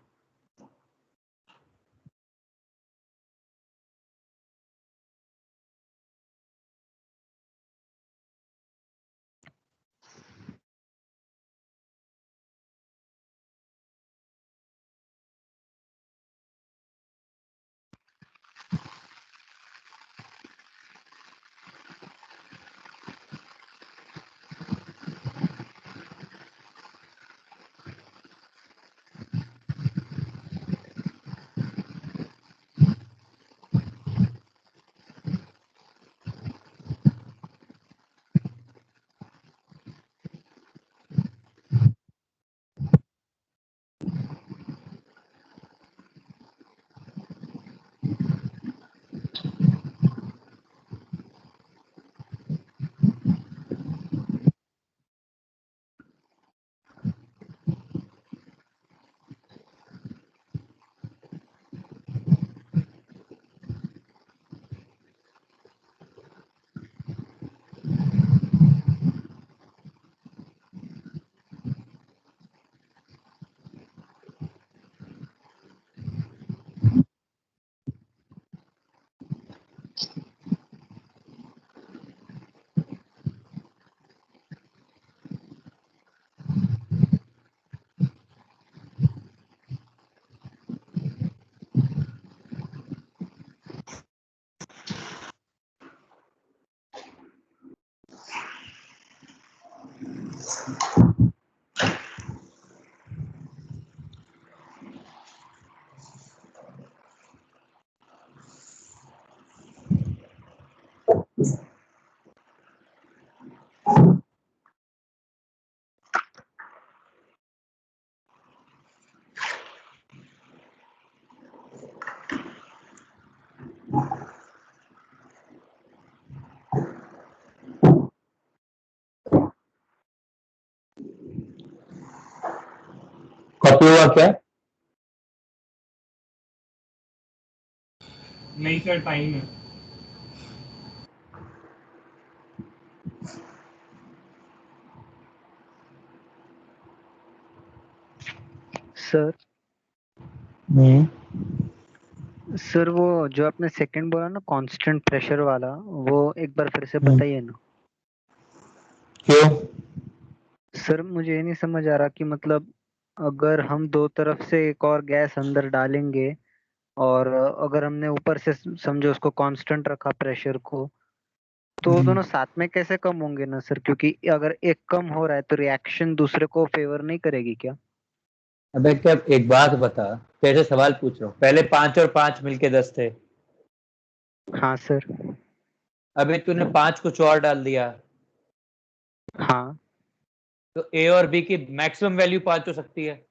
कॉपी हुआ क्या? नहीं सर, टाइम है। सर सर वो जो आपने सेकंड बोला ना कांस्टेंट प्रेशर वाला, वो एक बार फिर से बताइए ना। क्यों? सर मुझे ये नहीं समझ आ रहा कि मतलब अगर हम दो तरफ से एक और गैस अंदर डालेंगे और अगर हमने ऊपर से समझो उसको कांस्टेंट रखा प्रेशर को, तो वो दोनों साथ में कैसे कम होंगे ना सर? क्योंकि अगर एक कम हो रहा है तो रिएक्शन दूसरे को फेवर नहीं करेगी क्या? अबे क्या, एक बात बता, कैसे सवाल पूछ रहा हूँ? पहले 5 और 5 मिलके 10 थे, हाँ सर। अभी तूने 5 कुछ और डाल दिया, हाँ तो ए और बी की मैक्सिमम वैल्यू 5 हो सकती है,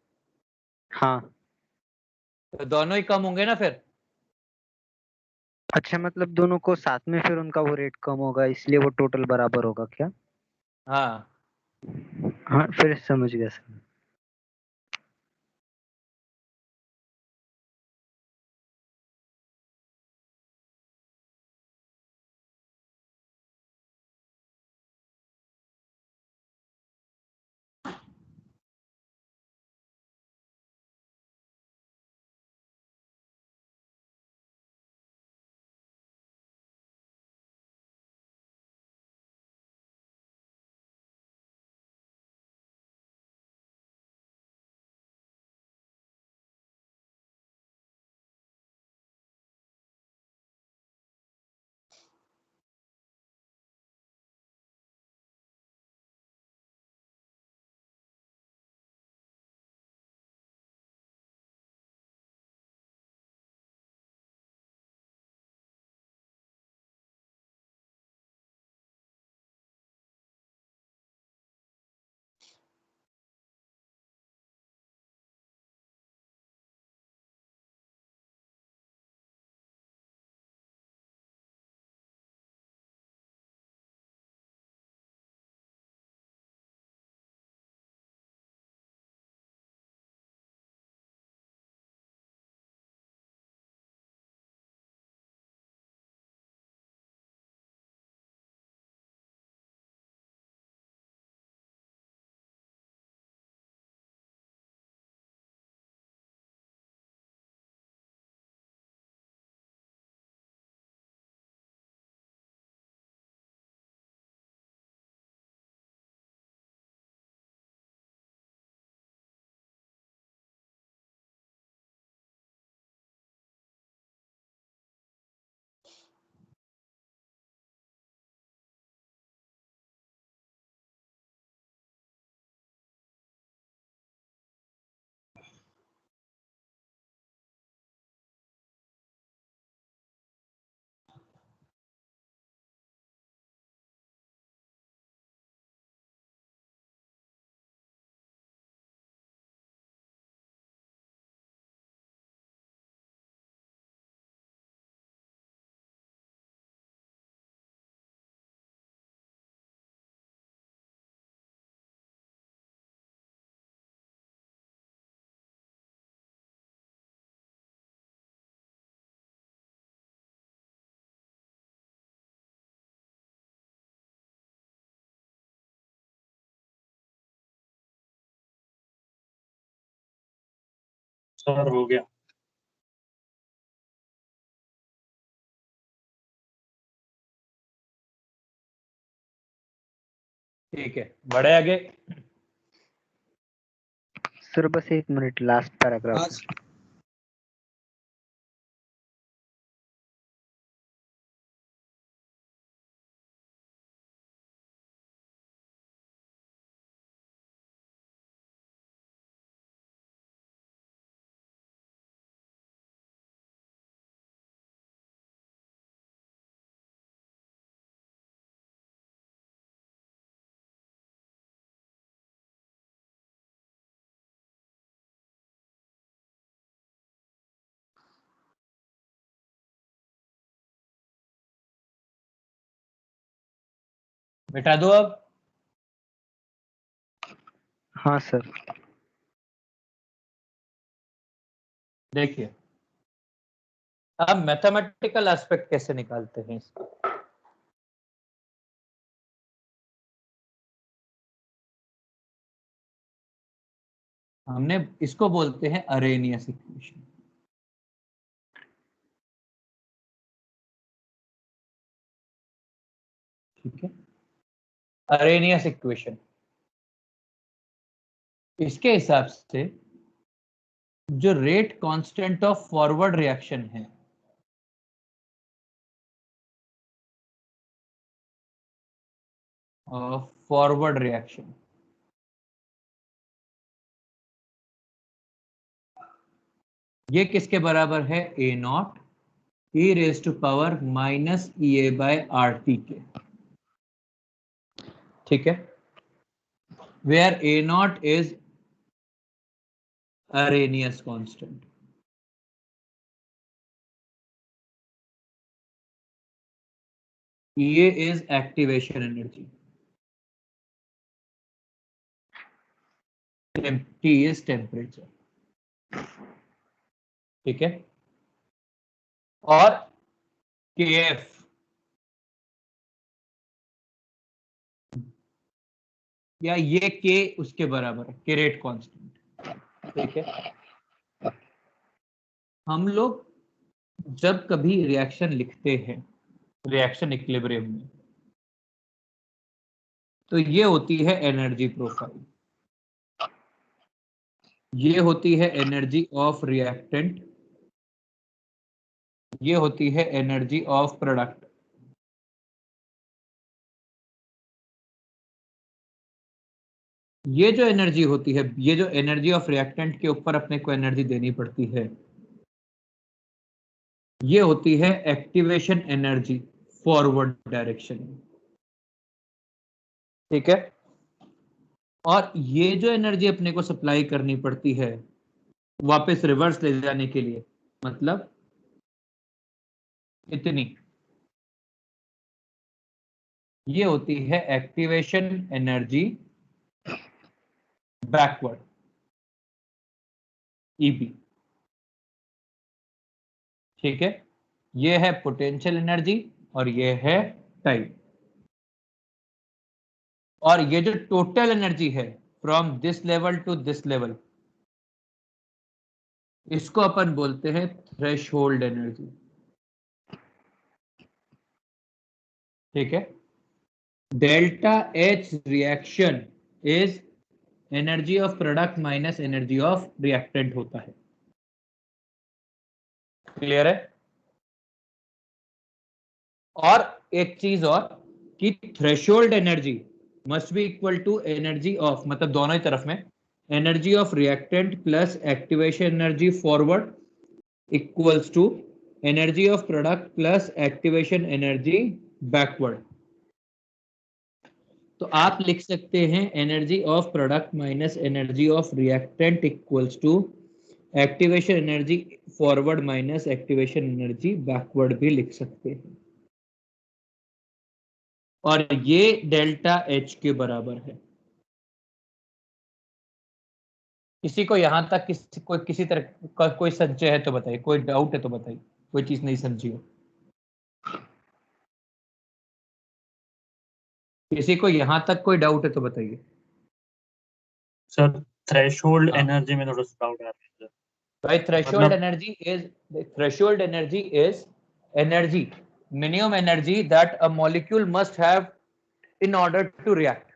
हाँ। तो दोनों ही कम होंगे ना फिर। अच्छा, मतलब दोनों को साथ में फिर उनका वो रेट कम होगा, इसलिए वो टोटल बराबर होगा क्या? हाँ, हाँ फिर समझ गया सर। सर हो गया। ठीक है, बढ़े आगे। सर बस एक मिनट, लास्ट पैराग्राफ। मिटा दो अब। हाँ सर। देखिए अब मैथमेटिकल एस्पेक्ट कैसे निकालते हैं इसका। हमने इसको बोलते हैं अरेनियस इक्वेशन। ठीक है, अरेनियस इक्वेशन। इसके हिसाब से जो rate constant of forward reaction है फॉरवर्ड रिएक्शन, ये किसके बराबर है, A not E raise to power minus E A by R T के। ठीक है, where A not is Arrhenius constant. EA is activation energy. T is temperature. ठीक है, और Kf या ये K उसके बराबर है, K रेट कांस्टेंट। ठीक है, हम लोग जब कभी रिएक्शन लिखते हैं रिएक्शन इक्विलिब्रियम में, तो ये होती है एनर्जी प्रोफाइल, ये होती है एनर्जी ऑफ रिएक्टेंट, ये होती है एनर्जी ऑफ प्रोडक्ट। ये जो एनर्जी होती है, ये जो एनर्जी ऑफ रिएक्टेंट के ऊपर अपने को एनर्जी देनी पड़ती है, ये होती है एक्टिवेशन एनर्जी फॉरवर्ड डायरेक्शन में। ठीक है, और ये जो एनर्जी अपने को सप्लाई करनी पड़ती है वापस रिवर्स ले जाने के लिए, मतलब इतनी, ये होती है एक्टिवेशन एनर्जी बैकवर्ड, ईबी। ठीक है, ये है पोटेंशियल एनर्जी और ये है टाइम, और ये जो टोटल एनर्जी है from this level to this level, इसको अपन बोलते हैं थ्रेशोल्ड एनर्जी। ठीक है, delta H reaction is energy of product minus energy of reactant होता है। क्लियर है? और एक चीज और कि threshold energy must be equal to energy of, मतलब दोनों ही तरफ में, energy of reactant plus activation energy forward equals to energy of product plus activation energy backward. तो आप लिख सकते हैं energy of product minus energy of reactant equals to activation energy forward minus activation energy backward भी लिख सकते हैं, और ये डेल्टा एच के बराबर है। किसी को यहां तक किसी तरह का कोई संशय है तो बताइए, कोई डाउट है तो बताइए, कोई चीज नहीं समझी हो। किसी को यहां तक कोई डाउट है तो बताइए। सर थ्रेशोल्ड एनर्जी में थोड़ा सा डाउट आ रहा है भाई। Threshold energy is energy, minimum energy that a molecule must have in order to react.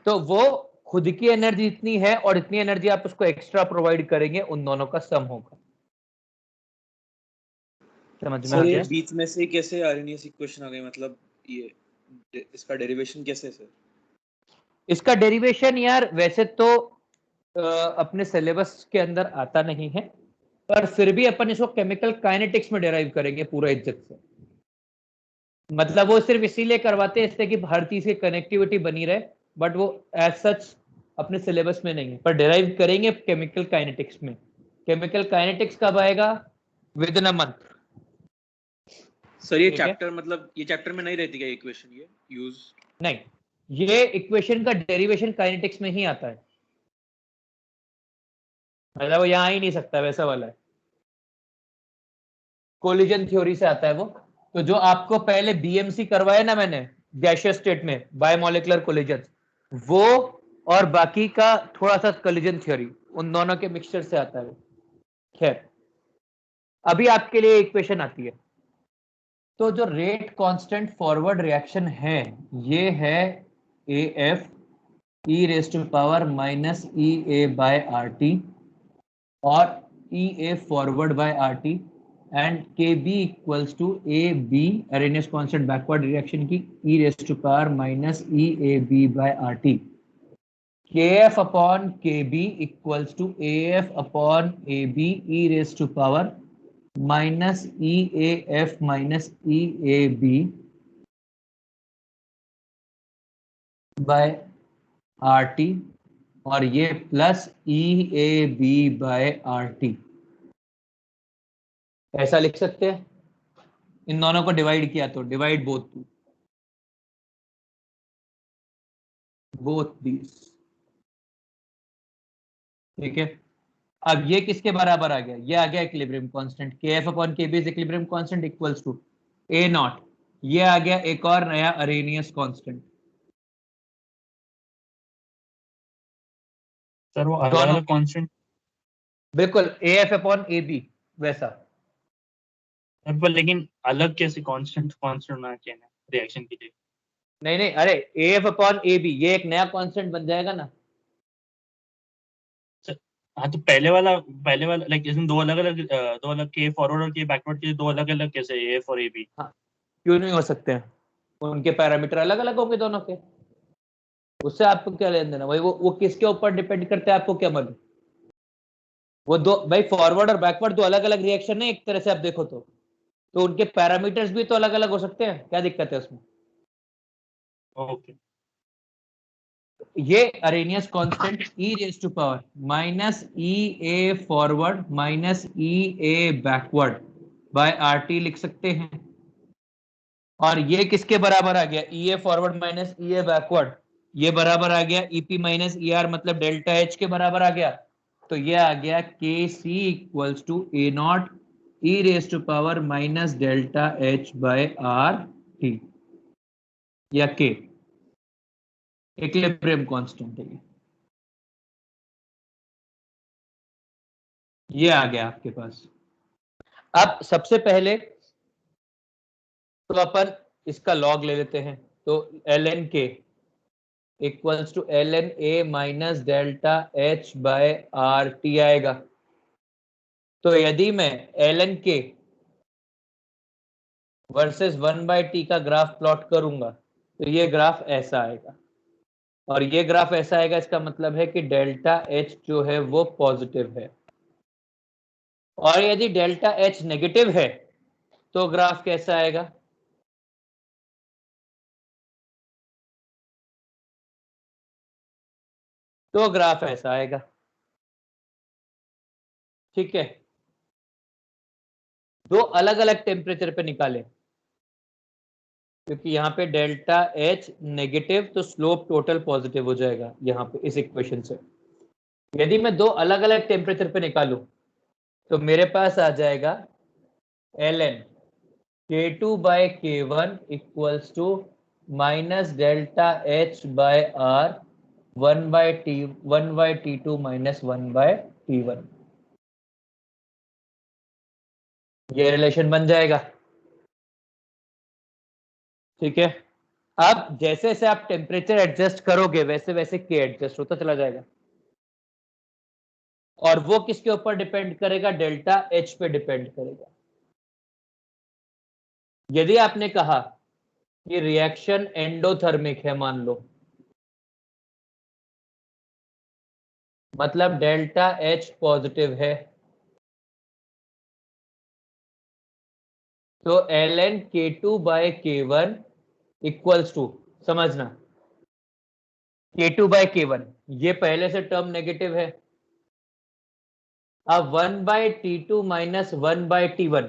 तो वो खुद की एनर्जी इतनी है और इतनी एनर्जी आप उसको एक्स्ट्रा प्रोवाइड करेंगे, उन दोनों का सम होगा। समझ में आ गया? बीच में से कैसे आर्हेनियस इक्वेशन आ गई, मतलब ये इसका डेरिवेशन कैसे है सर? इसका डेरिवेशन यार वैसे तो अपने सिलेबस के अंदर आता नहीं है, पर फिर भी अपन इसको केमिकल काइनेटिक्स में डेराइव करेंगे पूरा इज्जत से। मतलब वो सिर्फ इसीलिए करवाते हैं इससे कि हर चीज की कनेक्टिविटी बनी रहे, बट वो एज सच अपने सिलेबस में नहीं है, पर डेराइव करेंगे केमिकल काइनेटिक्स में। केमिकल काइनेटिक्स कब आएगा? With in a month. Sir ये ठीक है? चैप्टर मतलब ये चैप्टर में नहीं रहती क्या इक्वेशन ये यूज? नहीं, ये इक्वेशन का डेरिवेशन काइनेटिक्स में ही आता है, मतलब वो यहाँ ही नहीं सकता, वैसा वाला है, कोलिजन थ्योरी से आता है वो। तो जो आपको पहले बीएमसी करवाया ना मैंने गैसियस स्टेट में, बायोमोलिकुलर कोलिजन, वो और बाकी का थोड़ा सा कोलिजन थ्योरी, उन दोनों के मिक्सचर से आता है। खैर, अभी आपके लिए इक्वेशन आती है। तो जो रेट कांस्टेंट फॉरवर्ड रिएक्शन है, ये है AF e raise to power minus EA by RT और EA forward by RT and KB equals to AB Arrhenius constant backward reaction की e raise to power minus EAB by RT। KF upon KB equals to AF upon AB e raise to power minus EAF minus EAB by RT और ये plus EAB by RT, ऐसा लिख सकते हैं। इन दोनों को divide किया तो डिवाइड बोथ दीज, ठीक है। अब ये किसके बराबर आ गया? ये आ गया equilibrium constant, KF upon KB is equilibrium constant equals to A0। ये आ गया एक और नया अरेनियस कांस्टेंट। सर वो अलग अलग कांस्टेंट, बिल्कुल AF अपॉन AB वैसा। पर लेकिन अलग कैसे कांस्टेंट कांस्टेंट ना क्या रिएक्शन के लिए? नहीं, अरे AF अपॉन AB ये एक नया कांस्टेंट बन जाएगा ना। हाँ, तो पहले वाला लाइक इसमें दो अलग के फॉरवर्ड और के बैकवर्ड के दो अलग अलग कैसे AF और AB? हाँ, क्यों नहीं हो सकते हैं? उनके पैरामीटर अलग अलग होंगे दोनों के, उससे आपको क्या लेना देना? वही वो किसके ऊपर डिपेंड करता है, आपको क्या मालूम? वो दो भाई फॉरवर्ड और बैकवर्ड दो अलग अलग रिएक्शन है एक तरह से आप देखो तो उनके पैरामीटर्स भी तो अलग अलग हो सकते हैं, क्या दिक्कत है उसमें? ओके। ये Arrhenius constant e raise to power minus EA forward minus EA backward by RT लिख सकते हैं। और ये किसके बराबर आ गया? EA forward minus EA backward, ये बराबर आ गया EP माइनस ER, मतलब डेल्टा H के बराबर आ गया। तो ये आ गया KC equals to A0 e raise to power minus delta H by RT या K, इक्विलिब्रियम कांस्टेंट है ये आ गया आपके पास। अब सबसे पहले तो अपन इसका लॉग ले लेते हैं, तो ln k equals to ln a minus delta H by RT आएगा। तो यदि मैं ln k वर्सेस 1/t का ग्राफ प्लॉट करूंगा तो ये ग्राफ ऐसा आएगा, और ये ग्राफ ऐसा आएगा, इसका मतलब है कि डेल्टा H जो है वो पॉजिटिव है। और यदि डेल्टा H नेगेटिव है तो ग्राफ कैसा आएगा? तो ग्राफ ऐसा आएगा, ठीक है। दो अलग अलग टेम्परेचर पे निकालें, क्योंकि यहाँ पे डेल्टा H नेगेटिव तो स्लोप टोटल पॉजिटिव हो जाएगा यहाँ पे इस इक्वेशन से। यदि मैं दो अलग अलग टेम्परेचर पे निकालूं तो मेरे पास आ जाएगा ln K2 by K1 equals to minus delta H by R 1/T2 minus 1/T1। ये रिलेशन बन जाएगा, ठीक है। अब जैसे जैसे आप टेम्परेचर एडजस्ट करोगे वैसे वैसे K एडजस्ट होता चला जाएगा, और वो किसके ऊपर डिपेंड करेगा? डेल्टा H पे डिपेंड करेगा। यदि आपने कहा कि रिएक्शन एंडोथर्मिक है, मान लो, मतलब डेल्टा H पॉजिटिव है, तो ln K2 by K1 equals to, समझना, K2 बाय K1 ये पहले से टर्म नेगेटिव है। अब 1/T2 माइनस 1/T1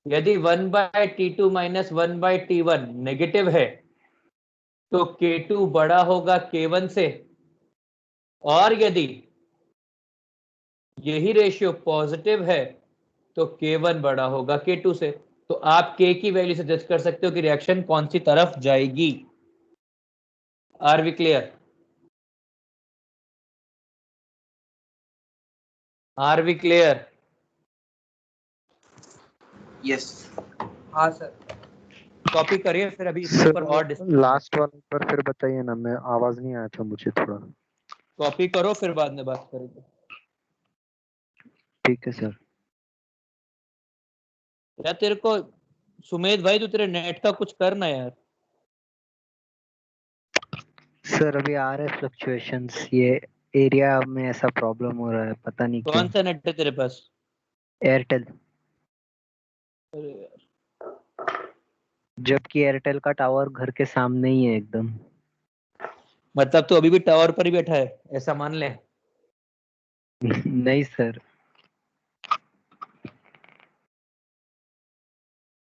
यदि 1/T2 माइनस 1/T1 नेगेटिव है तो K2 बड़ा होगा K1 से, और यदि यही रेशियो पॉजिटिव है तो K1 बड़ा होगा K2 से। तो आप K की वैल्यू से जज कर सकते हो कि रिएक्शन कौन सी तरफ जाएगी। Are we clear? Are we clear? Yes हाँ सर। कॉपी करिए फिर अभी इसके सर ऊपर और डिस्कस। लास्ट वाला एक बार फिर बताइए ना, मैं आवाज नहीं आया था मुझे थोड़ा। कॉपी करो फिर बाद में बात करेंगे। ठीक है सर। यार तेरे को सुमेध भाई, तू तेरे नेट का कुछ करना यार। सर अभी आ रहे फ्लक्चुएशंस, ये एरिया में ऐसा प्रॉब्लम हो रहा है, पता नहीं क्यों। कौन सा नेट है तेरे पास? एयरटेल। अरे यार, जबकि एयरटेल का टावर घर के सामने ही है एकदम। मतलब तू अभी भी टावर पर ही बैठा है ऐसा मान ले। नहीं सर।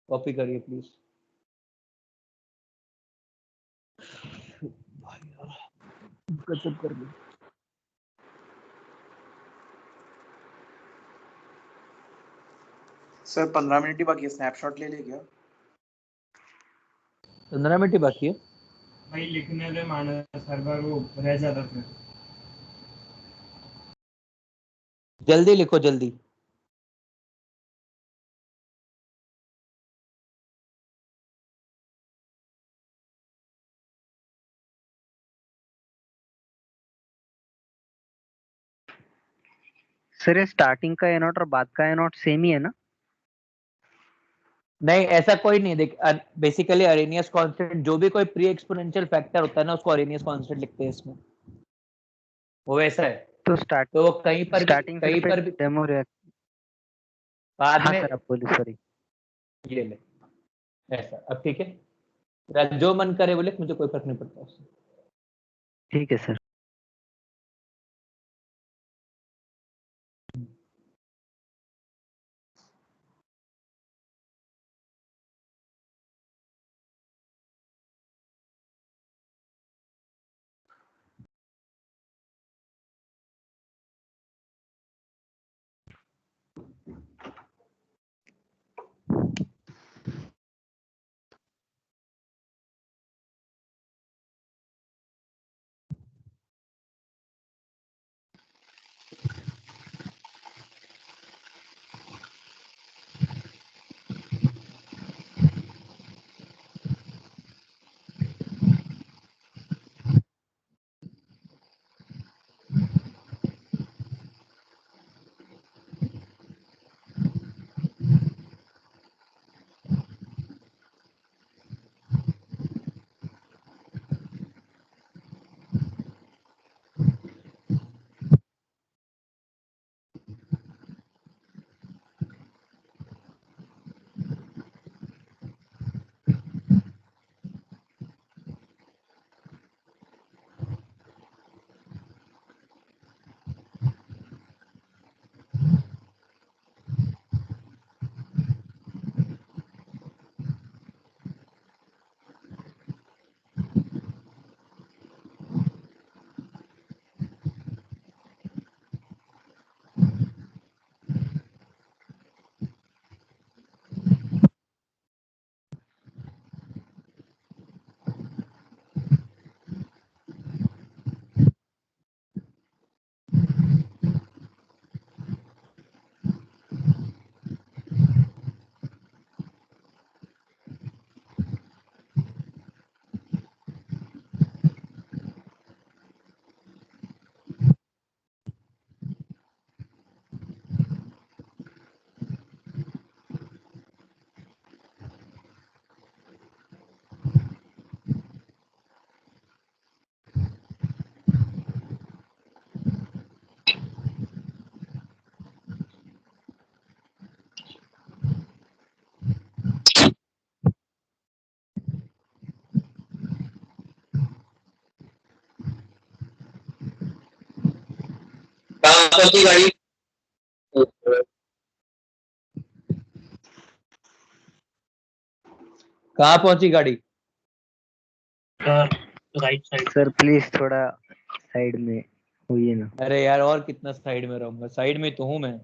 कॉपी करिए प्लीज। गजब कर दी। सर 15 मिनट ही बाकी है, स्नैपशॉट ले ले क्या? 15 मिनट ही बाकी है। भाई लिखने दे मानस, हर बार वो रह जाता फिर। जल्दी लिखो जल्दी। सर ये स्टार्टिंग का ए नॉट और बाद का ए नॉट सेम ही है ना? नहीं ऐसा कोई नहीं। देख, बेसिकली अरेनियस कांस्टेंट, जो भी कोई प्री एक्सपोनेंशियल फैक्टर होता है ना, उसको अरेनियस कांस्टेंट लिखते हैं इसमें। वो वैसा है। तो तो वो स्टार्टिंग कहीं फिर पर भी डेमो रिएक्ट। बाद हाँ में सर आप बोलिए, सॉरी। ये ले ऐसा। अब ठीक है, जो मन करे बोले, मुझे कोई फर्क नहीं पड़ता उससे। ठीक है सर। गाड़ी कहाँ पहुंची गाड़ी? Right side. सर प्लीज थोड़ा साइड में होइए ना। अरे यार और कितना साइड में रहूंगा, साइड में तो हूँ मैं।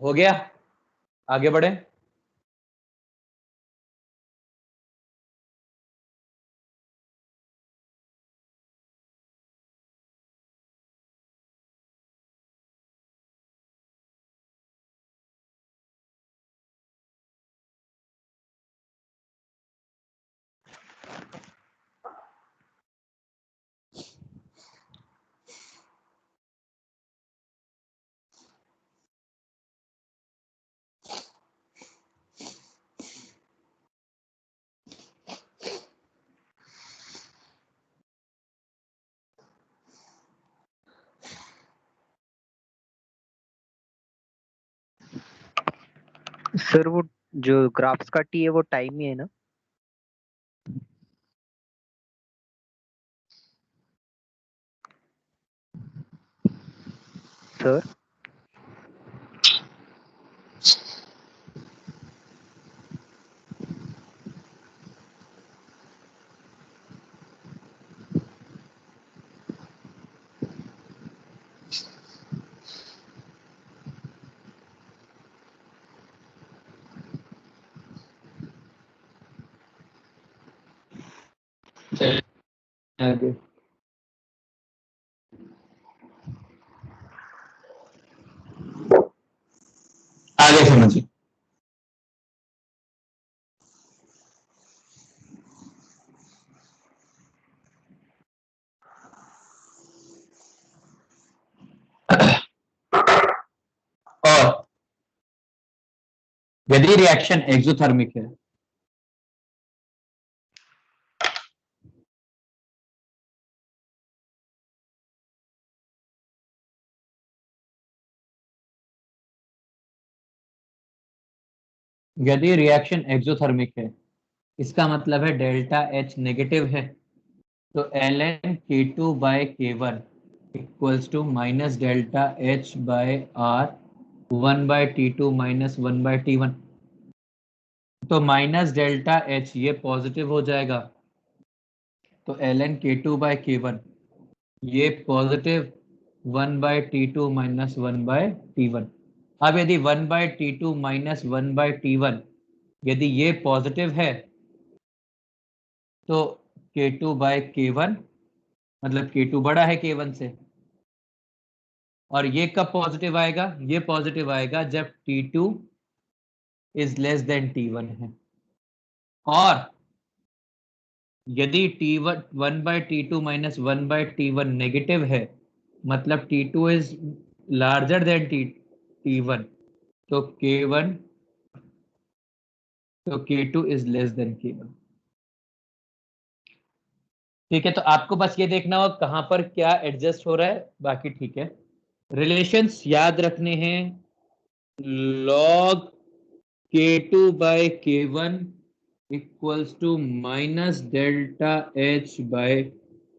हो गया, आगे बढ़े। सर वो जो ग्राफ्स का टी है वो टाइम ही है ना? सर आगे आगे समझिए। और यदि रिएक्शन एक्सोथर्मिक है यदि रिएक्शन एक्सोथर्मिक है, इसका मतलब है डेल्टा एच नेगेटिव है, तो ln K2 by K1 equals to minus delta H by R 1/T2 minus 1/T1। तो माइनस डेल्टा एच ये पॉजिटिव हो जाएगा तो ln k2 बाय k1 ये positive 1 by t2 minus 1 by t1। अब यदि 1 by t2 minus 1 by t1 यदि ये पॉजिटिव है तो k2 बाय k1 मतलब k2 बड़ा है k1 से। और ये कब पॉजिटिव आएगा? ये पॉजिटिव आएगा जब t2 is less than t1 है। और यदि t1 1 by t2 minus 1 by t1 negative है मतलब t2 is larger than t1 तो k2 is less than k1। ठीक है, तो आपको बस ये देखना होगा कहां पर क्या एडजस्ट हो रहा है, बाकी ठीक है। रिलेशंस याद रखने हैं, log k2 by k1 equals to minus delta h by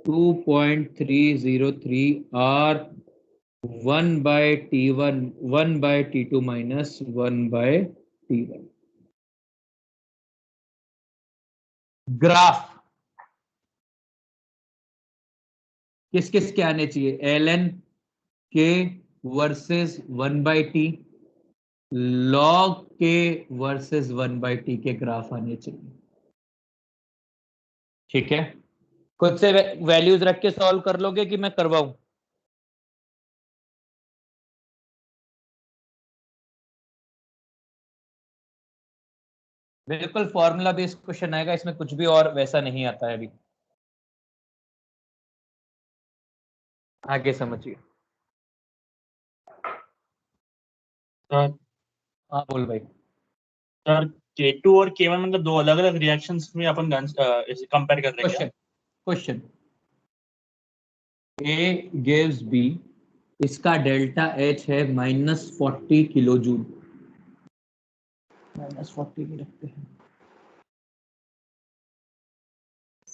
2.303 r 1 by t1 1 by t2 minus 1 by t1। Graph किस किस के आने चाहिए? ln k versus 1 by T, log k versus 1 by T के ग्राफ आने चाहिए। ठीक है, खुद से वैल्यूज रख के सॉल्व कर लोगे कि मैं करवाऊं? बिल्कुल फॉर्मूला बेस्ड क्वेश्चन आएगा, इसमें कुछ भी और वैसा नहीं आता है। अभी आगे समझिए। सर हाँ बोल भाई। सर K2 और K1 मतलब दो अलग अलग रिएक्शंस में अपन कंपेयर कर रहे हैं क्या? क्वेश्चन A gives B, इसका डेल्टा H है -40 किलो जूल, -40 भी रखते हैं,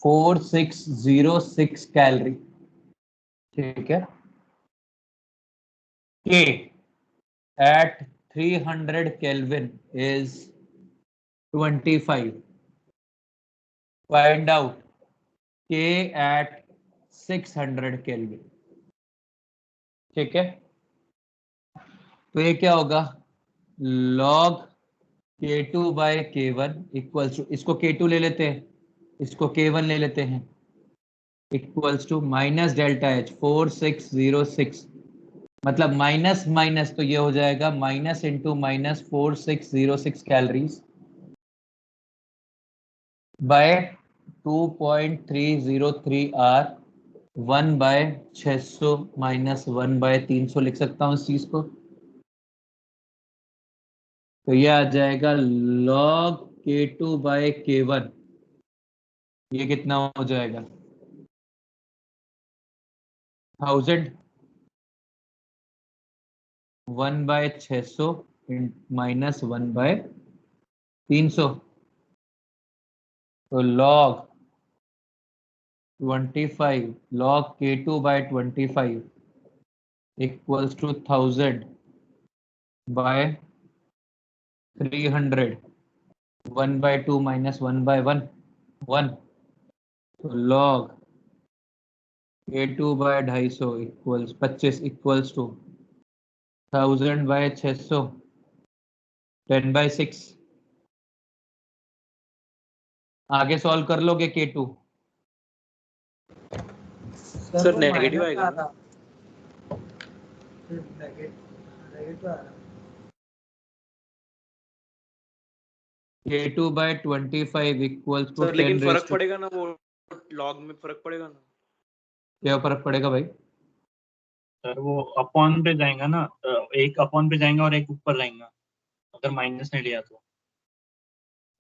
4606 कैलोरी। ठीक है, K at 300 Kelvin is 25. Find out K at 600 Kelvin। ठीक है, तो ये क्या होगा? log k2 by k1 equals to, इसको k2 ले लेते हैं, इसको k1 ले लेते हैं, equals to minus delta h 4606, मतलब माइनस माइनस तो ये हो जाएगा minus into minus 4606 calories by 2.303 r 1 by 600 minus 1 by 300 लिख सकता हूँ इस चीज को। तो ये आ जाएगा log k2 बाय k1, ये कितना हो जाएगा? 1000 1 बाय 600 माइनस 1 बाय 300, तो log 25 log k2 by 25 equals to 1000 by 300, 1 by 2 minus 1 by 1 1, तो log k2 by 250 equals 25 equals to 1000 by 600 10 by 6। आगे सॉल्व कर लोगे k2? सर नेगेटिव आएगा ना? नेगेटिव आ रहा। k2 by 25 equals to sir लेकिन 10 फर्क रेज़ टू, पड़ेगा ना, वो लॉग में फर्क पड़ेगा ना? क्या फर्क पड़ेगा भाई? सर वो अपॉन पे जाएगा ना, एक अपॉन पे जाएगा और एक ऊपर जाएगा अगर माइनस ने लिया तो।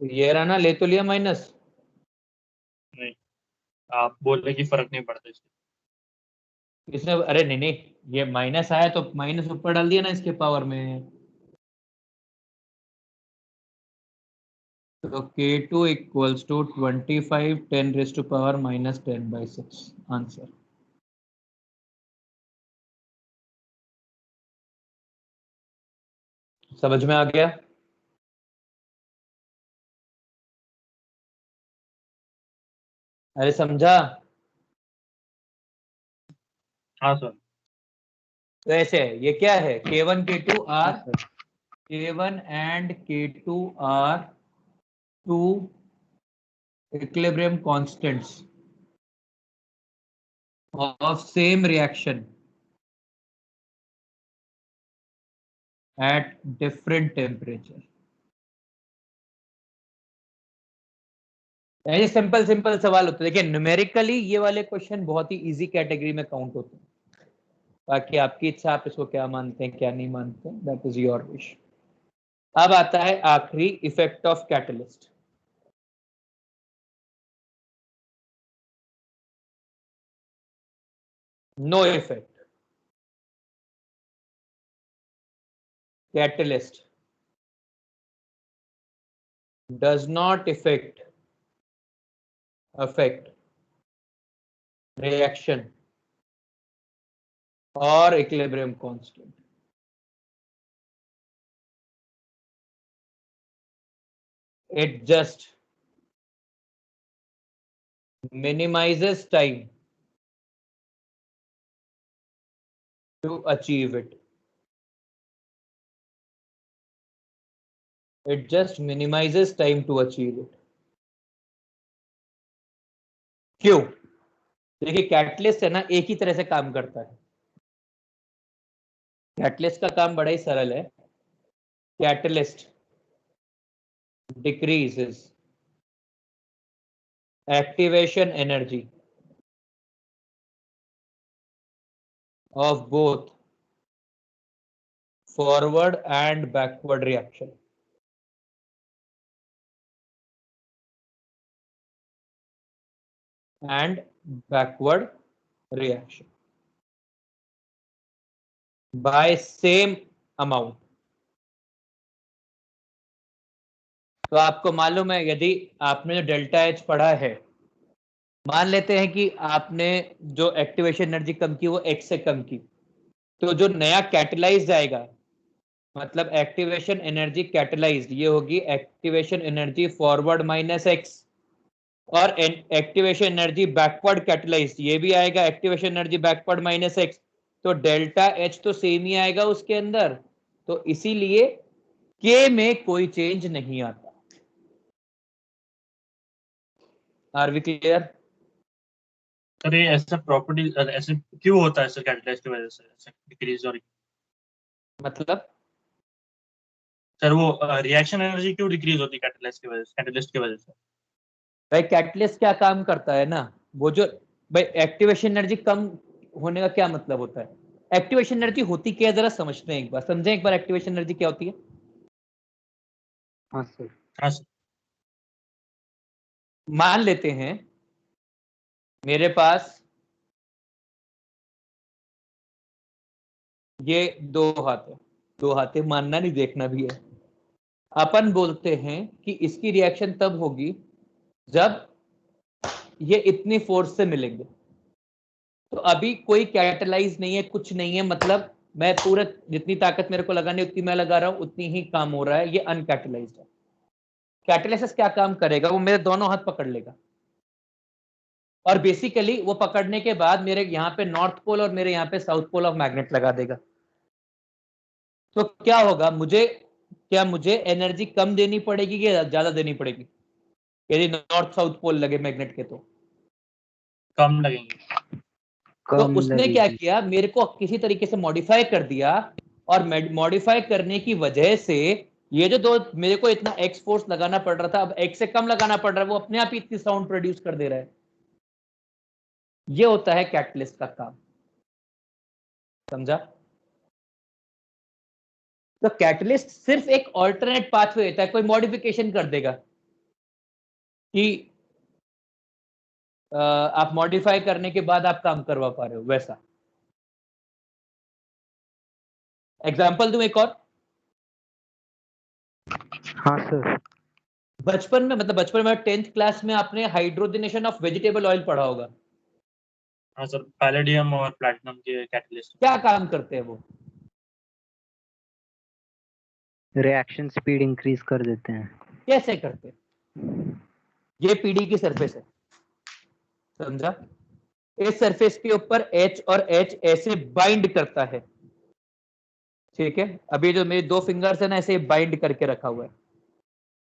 ये रहा ना, ले तो लिया माइनस। नहीं, आप बोल रहे कि फर्क नहीं पड़ता इससे। इसने, अरे नहीं नहीं, ये माइनस आया तो माइनस ऊपर डाल दिया ना इसके पावर में। तो k2 equals to 25 10 raise to power minus 10 by 6 answer. समझ में आ गया? अरे समझा? हाँ सर। तो ऐसे है, ये क्या है, K1 K2 are K1 and K2 are two equilibrium constants of same reaction at different temperature. ऐसे सिंपल सिंपल सवाल होते हैं। देखिए न्यूमेरिकली ये वाले क्वेश्चन बहुत ही इजी कैटेगरी में काउंट होते हैं, बाकी आपकी इच्छा, आप इसको क्या मानते हैं क्या नहीं मानते हैं, दैट इज योर विश। अब आता है आखिरी, effect of catalyst. No effect, catalyst does not affect reaction or equilibrium constant. It just minimizes time to achieve it. It just minimizes time to achieve it. क्यों? देखिए catalyst है ना, एक ही तरह से काम करता है। कैटलिस्ट का काम बड़ा ही सरल है। Catalyst decreases activation energy of both forward and backward reaction. And backward reaction by same amount. तो आपको मालूम है, यदि आपने जो डेल्टा एच पढ़ा है, मान लेते हैं कि आपने जो एक्टिवेशन एनर्जी कम की वो x से कम की, तो जो नया कैटलाइज आएगा, मतलब एक्टिवेशन एनर्जी कैटलाइज्ड, ये होगी activation energy forward minus x, और एक्टिवेशन एनर्जी बैकवर्ड कैटलाइज्ड ये भी आएगा activation energy backward minus x। तो डेल्टा एच तो सेम ही आएगा उसके अंदर, तो इसीलिए k में कोई चेंज नहीं आता। Are we clear? सर ये ऐसा प्रॉपर्टी ऐसे क्यों होता है सर कैटलिस्ट की वजह से ऐसे डिक्रीज? और मतलब सर वो रिएक्शन एनर्जी क्यों डिक्रीज होती है कैटलिस्ट की वजह से? भाई कैटलिस्ट क्या काम करता है ना, वो जो भाई एक्टिवेशन एनर्जी कम होने का क्या मतलब होता है, एक्टिवेशन एनर्जी होती क्या है जरा समझते हैं एक बार, समझें एक बार एक्टिवेशन एनर्जी क्या होती है। हाँ सर। हाँ सर। मान लेते हैं मेरे पास ये दो हाथ है, मानना नहीं देखना भी है। अपन बोलते हैं कि इसकी रिएक्शन तब होगी जब ये इतनी फोर्स से मिलेंगे। तो अभी कोई कैटलाइज नहीं है, कुछ नहीं है, मतलब मैं पूरा जितनी ताकत मेरे को लगानी उतनी मैं लगा रहा हूं, उतनी ही काम हो रहा है, ये अनकैटलाइज्ड है। कैटलाइसिस क्या काम करेगा, वो मेरे दोनों हाथ पकड़ लेगा, और बेसिकली वो पकड़ने के बाद मेरे यहाँ पे नॉर्थ पोल और मेरे यहाँ पे साउथ पोल ऑफ मैग्नेट लगा देगा। तो क्या होगा, मुझे एनर्जी कम देनी पड़ेगी या ज्यादा देनी पड़ेगी यदि नॉर्थ साउथ पोल लगे मैग्नेट के? तो कम लगेंगे। तो उसने क्या किया, मेरे को किसी तरीके से मॉडिफाई कर दिया, और मॉडिफाई करने की वजह से ये जो दो मेरे को इतना एक्स फोर्स लगाना पड़ रहा था, अब एक्स से कम लगाना पड़ रहा है, वो अपने आप ही इतनी साउंड प्रोड्यूस कर दे रहा है। ये होता है कैटलिस्ट का काम, समझा? तो कैटलिस्ट सिर्फ एक ऑल्टरनेट पाथवे देता है, कोई मॉडिफिकेशन कर देगा कि आप मॉडिफाई करने के बाद आप काम करवा पा रहे हो, वैसा। एग्जाम्पल दूं एक और? हाँ सर। बचपन में, मतलब बचपन में 10th क्लास में आपने हाइड्रोजनेशन ऑफ वेजिटेबल ऑयल पढ़ा होगा। हाँ सर, पैलेडियम और प्लैटिनम के कैटलिस्ट क्या काम करते हैं वो? रिएक्शन स्पीड इंक्रीज कर देते हैं। कैसे करते हैं? ये पीडी की सरफेस है, समझा? इस सरफेस के ऊपर H और H ऐसे बाइंड करता है, ठीक है। अभी जो मेरे 2 फिंगर्स है ना, ऐसे बाइंड करके रखा हुआ है,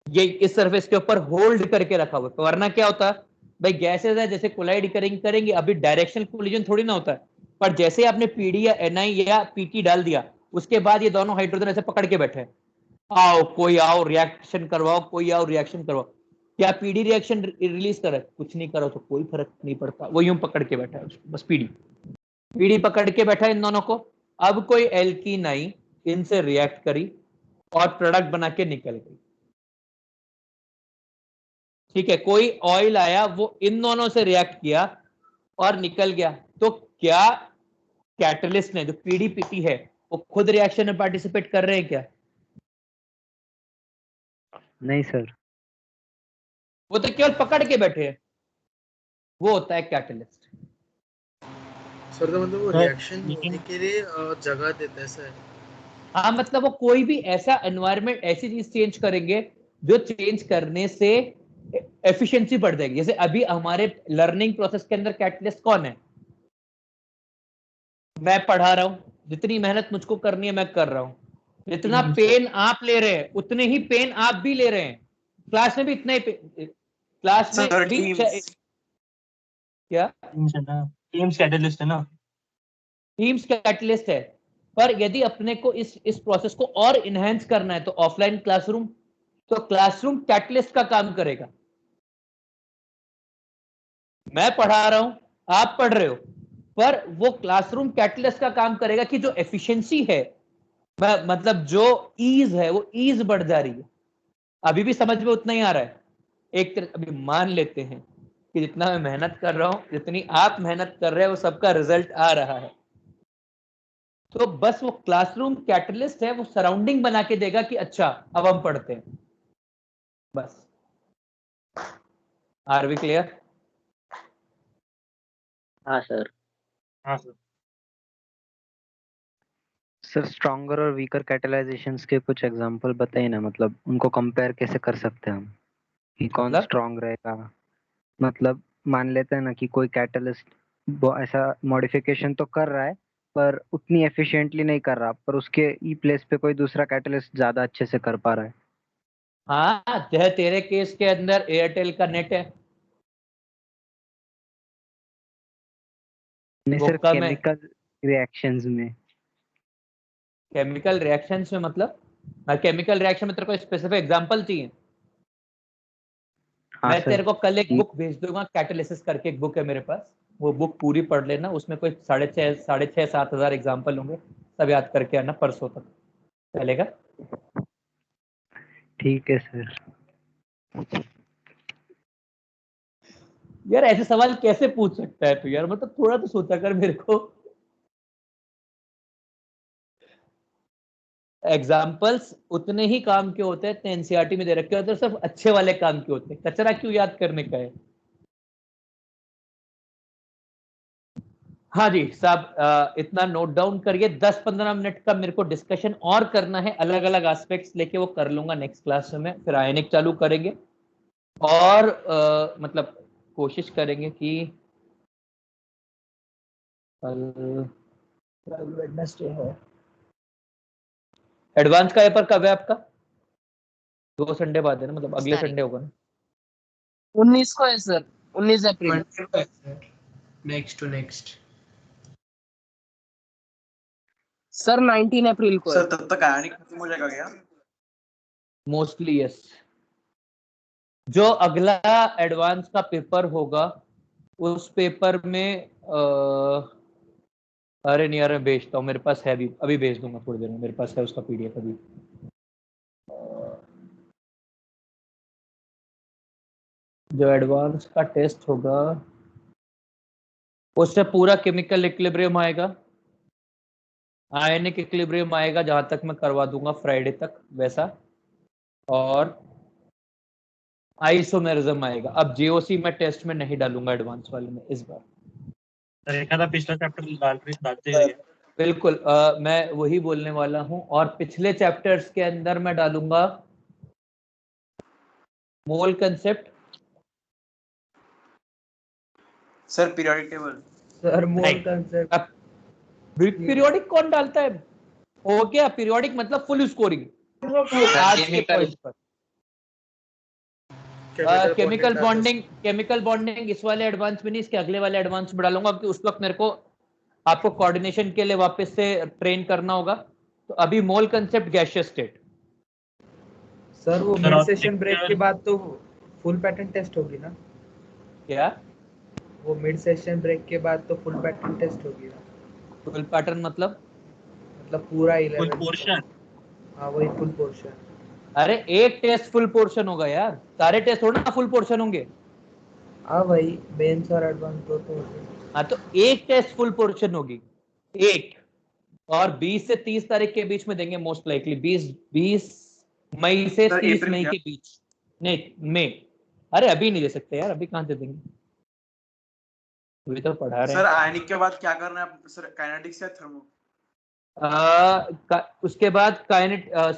ये इस सरफेस के ऊपर होल्ड करके रखा हुआ है। तो वरना क्या होता भाई, गैसेस है जैसे कोलाइड करेंगे, अभी डायरेक्शनल कोलिजन थोड़ी ना होता है, पर जैसे आपने पीडी या एनआई या पीटी डाल दिया, उसके बाद ये दोनों हाइड्रोजन ऐसे पकड़ के बैठे, आओ कोई आओ रिएक्शन करवाओ, कोई आओ रिएक्शन करवाओ। क्या पीडी रिएक्शन रिलीज करे? कुछ नहीं करो तो कोई फर्क नहीं पड़ता, वो यूं पकड़ के बैठा है, बस पीडी पकड़ के बैठा है इन दोनों को। अब कोई एल्कीन आई, इनसे रिएक्ट करी और प्रोडक्ट बना के निकल गई, ठीक है। कोई ऑयल आया, वो इन दोनों से रिएक्ट किया और निकल गया। तो क्या कैटलिस्ट ने, जो पीडीपीटी है, वो खुद रिएक्शन में पार्टिसिपेट कर रहे हैं क्या? नहीं सर। वो तो केवल पकड़ के बैठे हैं, वो होता है कैटलिस्ट। सर तो मतलब वो रिएक्शन होने के लिए जगह देता है सर। हाँ, मतलब वो कोई भी ऐसा एनवायरनमेंट, ऐसी चीज चेंज करेंगे जो चेंज करने से एफिशिएंसी बढ़ जाएगी। जैसे अभी हमारे लर्निंग प्रोसेस के अंदर कैटलिस्ट कौन है? मैं पढ़ा रहा हूं, जितनी मेहनत मुझको करनी है मैं कर रहा हूं, जितना पेन आप ले रहे हैं उतने ही पेन आप भी ले रहे हैं, क्लास में भी इतना ही क्लास में सर, भी क्या टीम्स कैटलिस्ट है ना, टीम्स कैटलिस्ट है। पर यदि अपने को इस प्रोसेस को और इनहेंस करना है तो ऑफलाइन क्लासरूम, तो क्लासरूम कैटलिस्ट का काम करेगा। मैं पढ़ा रहा हूं, आप पढ़ रहे हो, पर वो क्लासरूम कैटलिस्ट का काम करेगा कि जो एफिशिएंसी है, मतलब जो ईज है, वो ईज बढ़ जा रही है। अभी भी समझ में उतना ही आ रहा है? एक तरह अभी मान लेते हैं कि जितना मैं मेहनत कर रहा हूं, जितनी आप मेहनत कर रहे हो, वो सबका रिजल्ट आ रहा है। तो बस वो क्लासरूम कैटलिस्ट है, वो सराउंडिंग बना के देगा कि अच्छा अब हम पढ़ते हैं, बस। Are we clear? हाँ सर। हाँ सर। सर स्ट्रॉन्गर और वीकर कैटलाइजेशंस के कुछ एग्जांपल बताइए ना, मतलब उनको कंपेयर कैसे कर सकते हैं हम कि कौन मतलब? स्ट्रॉन्ग रहेगा। मतलब मान लेते हैं ना कि कोई कैटलिस्ट ऐसा मॉडिफिकेशन तो कर रहा है पर उतनी एफिशिएंटली नहीं कर रहा, पर उसके ई प्लेस पे कोई दूसरा कैटलिस्ट ज्यादा अच्छे से कर पा रहा है। हाँ, चाहे तेरे केस के अंदर एयरटेल का नेट है, नहीं वो सर, कम है। केमिकल रिएक्शंस में। केमिकल रिएक्शंस में मतलब? केमिकल रिएक्शन में तेरे को स्पेसिफिक एग्जांपल चाहिए? हाँ मैं सर। तेरे को कल एक बुक भेज दूंगा, कैटालिसिस करके एक बुक है मेरे पास, वो बुक पूरी पढ़ लेना। उसमें कोई 6,500-7,000 एग्जाम्पल होंगे, सब याद करके आना, परसों तक चलेगा? ठीक है सर। यार ऐसे सवाल कैसे पूछ सकता है तू यार, मतलब थोड़ा तो सोचा कर मेरे को। एग्जाम्पल्स उतने ही काम के होते हैं, एनसीईआरटी में दे रखे होते हैं, सिर्फ अच्छे वाले काम के होते हैं, कचरा क्यों याद करने का है। हाँ जी साहब, इतना नोट डाउन करिए। 10-15 मिनट का मेरे को डिस्कशन और करना है, अलग अलग एस्पेक्ट्स लेके, वो कर लूंगा नेक्स्ट क्लास में। फिर आयनिक चालू करेंगे और मतलब कोशिश करेंगे कि कल वेडनेसडे है, एडवांस का पेपर कब है आपका? 2 संडे बाद है ना, मतलब अगले संडे होगा ना? 19 को है सर, 19 April. Next to next sir 19 April को है। सर तब तक आयनिक खत्म हो जाएगा क्या? Mostly yes. जो अगला एडवांस का पेपर होगा, उस पेपर में अरे नहीं यार, मैं भेजता हूँ, मेरे पास है, अभी भेज दूंगा थोड़ी देर में, मेरे पास है उसका पीडीएफ अभी। जो एडवांस का टेस्ट होगा उससे पूरा केमिकल इक्विलिब्रियम आएगा, आयनिक इक्विलिब्रियम आएगा, जहां तक मैं करवा दूंगा फ्राइडे तक वैसा, और आइसोमेरिज्म आएगा। अब जीओसी मैं टेस्ट में नहीं डालूंगा एडवांस वाले में इस बार। एक आधा पिछला चैप्टर डालते रहिए। बिल्कुल, मैं वही बोलने वाला हूं। और पिछले चैप्टर्स के अंदर मैं डालूंगा mole concept, sir periodic table, sir mole Right. Concept अब पीरियोडिक कौन डालता है? हो गया पीरियोडिक मतलब फुल स्कोरिंग आज के पॉइंट पर। केमिकल बॉन्डिंग इस वाले एडवांस में नहीं, इसके अगले वाले एडवांस में डालूंगा कि उस वक्त मेरे को आपको कोऑर्डिनेशन के लिए वापस से ट्रेन करना होगा। तो अभी मोल कंसेप्ट गैसियस स्टेट। सर वो सर, मिड और सेशन ब्रेक के बाद तो फुल पैटर्न टेस्ट होगी ना? क्या वो मिड सेशन ब्रेक के बाद तो फुल पैटर्न टेस्ट होगी ना? फुल पैटर्न मतलब पूरा फुल 11। पोर्शन। हाँ वही फुल पोर्शन। अरे एक टेस्ट फुल पोर्शन होगा यार, सारे टेस्ट थोड़ा ना फुल पोर्शन होंगे। हाँ भाई मेंस और एडवांस तो होगी। हाँ तो एक टेस्ट फुल पोर्शन होगी एक, और 20 से 30 तारीख के बीच में देंगे मोस्ट लाइकली। 20 मई से 30 मई के बीच, नहीं मई। अरे अभी नहीं दे सकते यार, अभी कहाँ दे देंगे, अभी तो पढ़ा रहे सर आयनिक के बाद क्या करना है सर, काइनेटिक्स या थर्मो? उसके बाद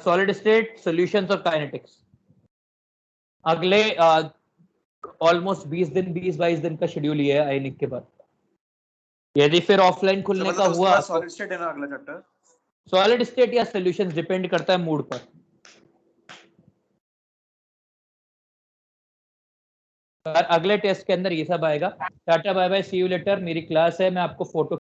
सॉलिड स्टेट सॉल्यूशंस और काइनेटिक्स। अगले ऑलमोस्ट 20-22 दिन का शेड्यूल ये है आयनिक के बाद। यदि फिर ऑफलाइन खुलने का हुआ सॉलिड स्टेट है ना अगला चैप्टर? सॉलिड स्टेट या सॉल्यूशंस डिपेंड करता है मूड पर। अगले टेस्ट के अंदर ये सब आएगा। Tata bye bye, see you later. मेरी क्लास है, मैं आपको फोटो